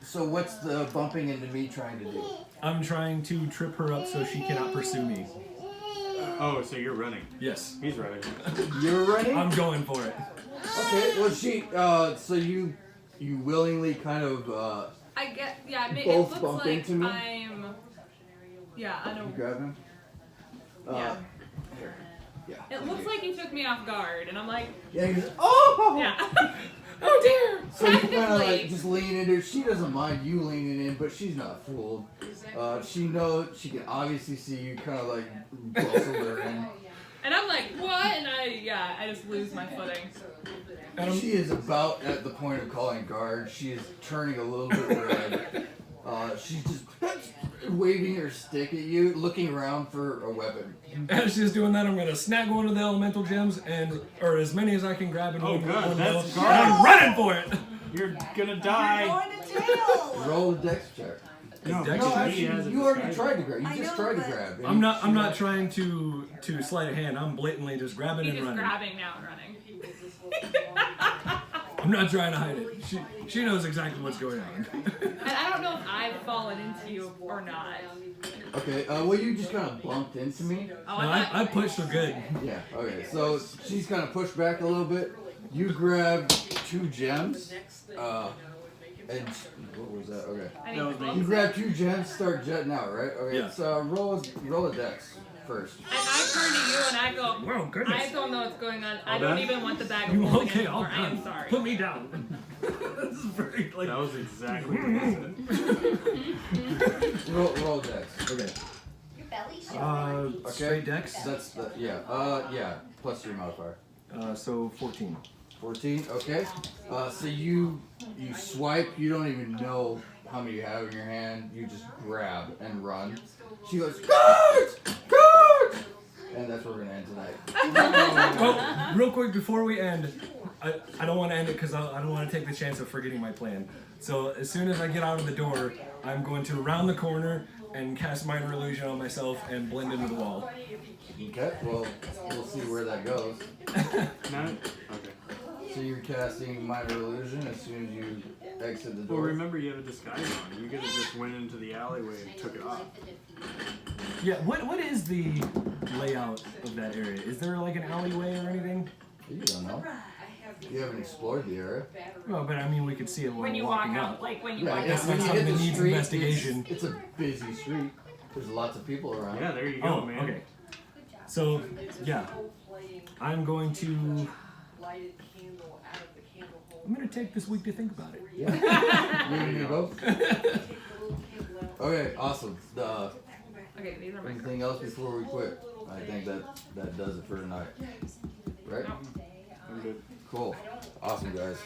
So what's the bumping into me trying to do? I'm trying to trip her up so she cannot pursue me. oh, so you're running. Yes, He's running. You're running. I'm going for it. Okay. Well, so you willingly kind of I get, yeah, it Both looks bump like into me? I'm, yeah, I you don't, grab him. Yeah. Here. Yeah. it looks like he took me off guard, and I'm like, Yeah. He goes, oh. yeah. Oh dear! So you kind of like Technically. just lean into her. She doesn't mind you leaning in, but she's not fooled. She knows she can obviously see you kind of like bustle her in. And I'm like, what? And I just lose my footing. She is about at the point of calling guard. She is turning a little bit red. She's just waving her stick at you, looking around for a weapon. As she's doing that, I'm gonna snag one of the elemental gems or as many as I can grab in Oh, one good. one That's go, guard. and I'm running for it. You're gonna die. Going to jail. Roll a dex check. No, Dex No, check. actually, has a you already disguise. tried to grab. You I just know, tried to but- grab. I'm not trying to sleight of hand. I'm blatantly just grabbing He's and just running. grabbing now and running. I'm not trying to hide it. She knows exactly what's going on. And I don't know if I've fallen into you or not. Okay, well, you just kind of bumped into me. Oh, No, I I pushed her good. Yeah, okay, so she's kind of pushed back a little bit. You grab 2 gems, and what was that? Okay. I That was mean, me. You grab 2 gems, start jetting out, right? Okay, Yeah. so roll a dex first. and I turn to you and I go, Wow, goodness. I don't know what's going on. I All don't done? even want the bag of You holding okay? All anymore. I am done. sorry. Put me down. This is very like. That was exactly what I said. Roll dex. Okay. Your belly Okay. Straight dex. That's the yeah, plus your modifier. So 14. 14. Okay. So you swipe. You don't even know how many you have in your hand. You just grab and run. She goes, guards, guards, and that's where we're gonna end tonight. Oh, real quick before we end, I don't want to end it because I don't want to take the chance of forgetting my plan. So as soon as I get out of the door, I'm going to round the corner and cast minor illusion on myself and blend into the wall. Okay. Well, we'll see where that goes. No? Okay. So you're casting minor illusion as soon as you exit the Well, door. remember you have a disguise on. You could have just went into the alleyway and took it off. Yeah. What is the layout of that area? Is there like an alleyway or anything? You don't know. You haven't explored the area. Well, but I mean, we could see it while When we're you walk walking out, up. like when you Yeah, walk it's out. when you something hit that the needs street. investigation. It's a busy street. There's lots of people around. Yeah, there you go, Oh, man. okay. So, yeah, I'm going to. I'm gonna take this week to think about it. Yeah. You and me both. Okay, awesome. Okay, these are my Anything else before we quit? I think that does it for tonight. Right? I'm good. Cool. Awesome, guys.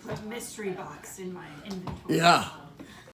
A mystery box in my inventory. Yeah.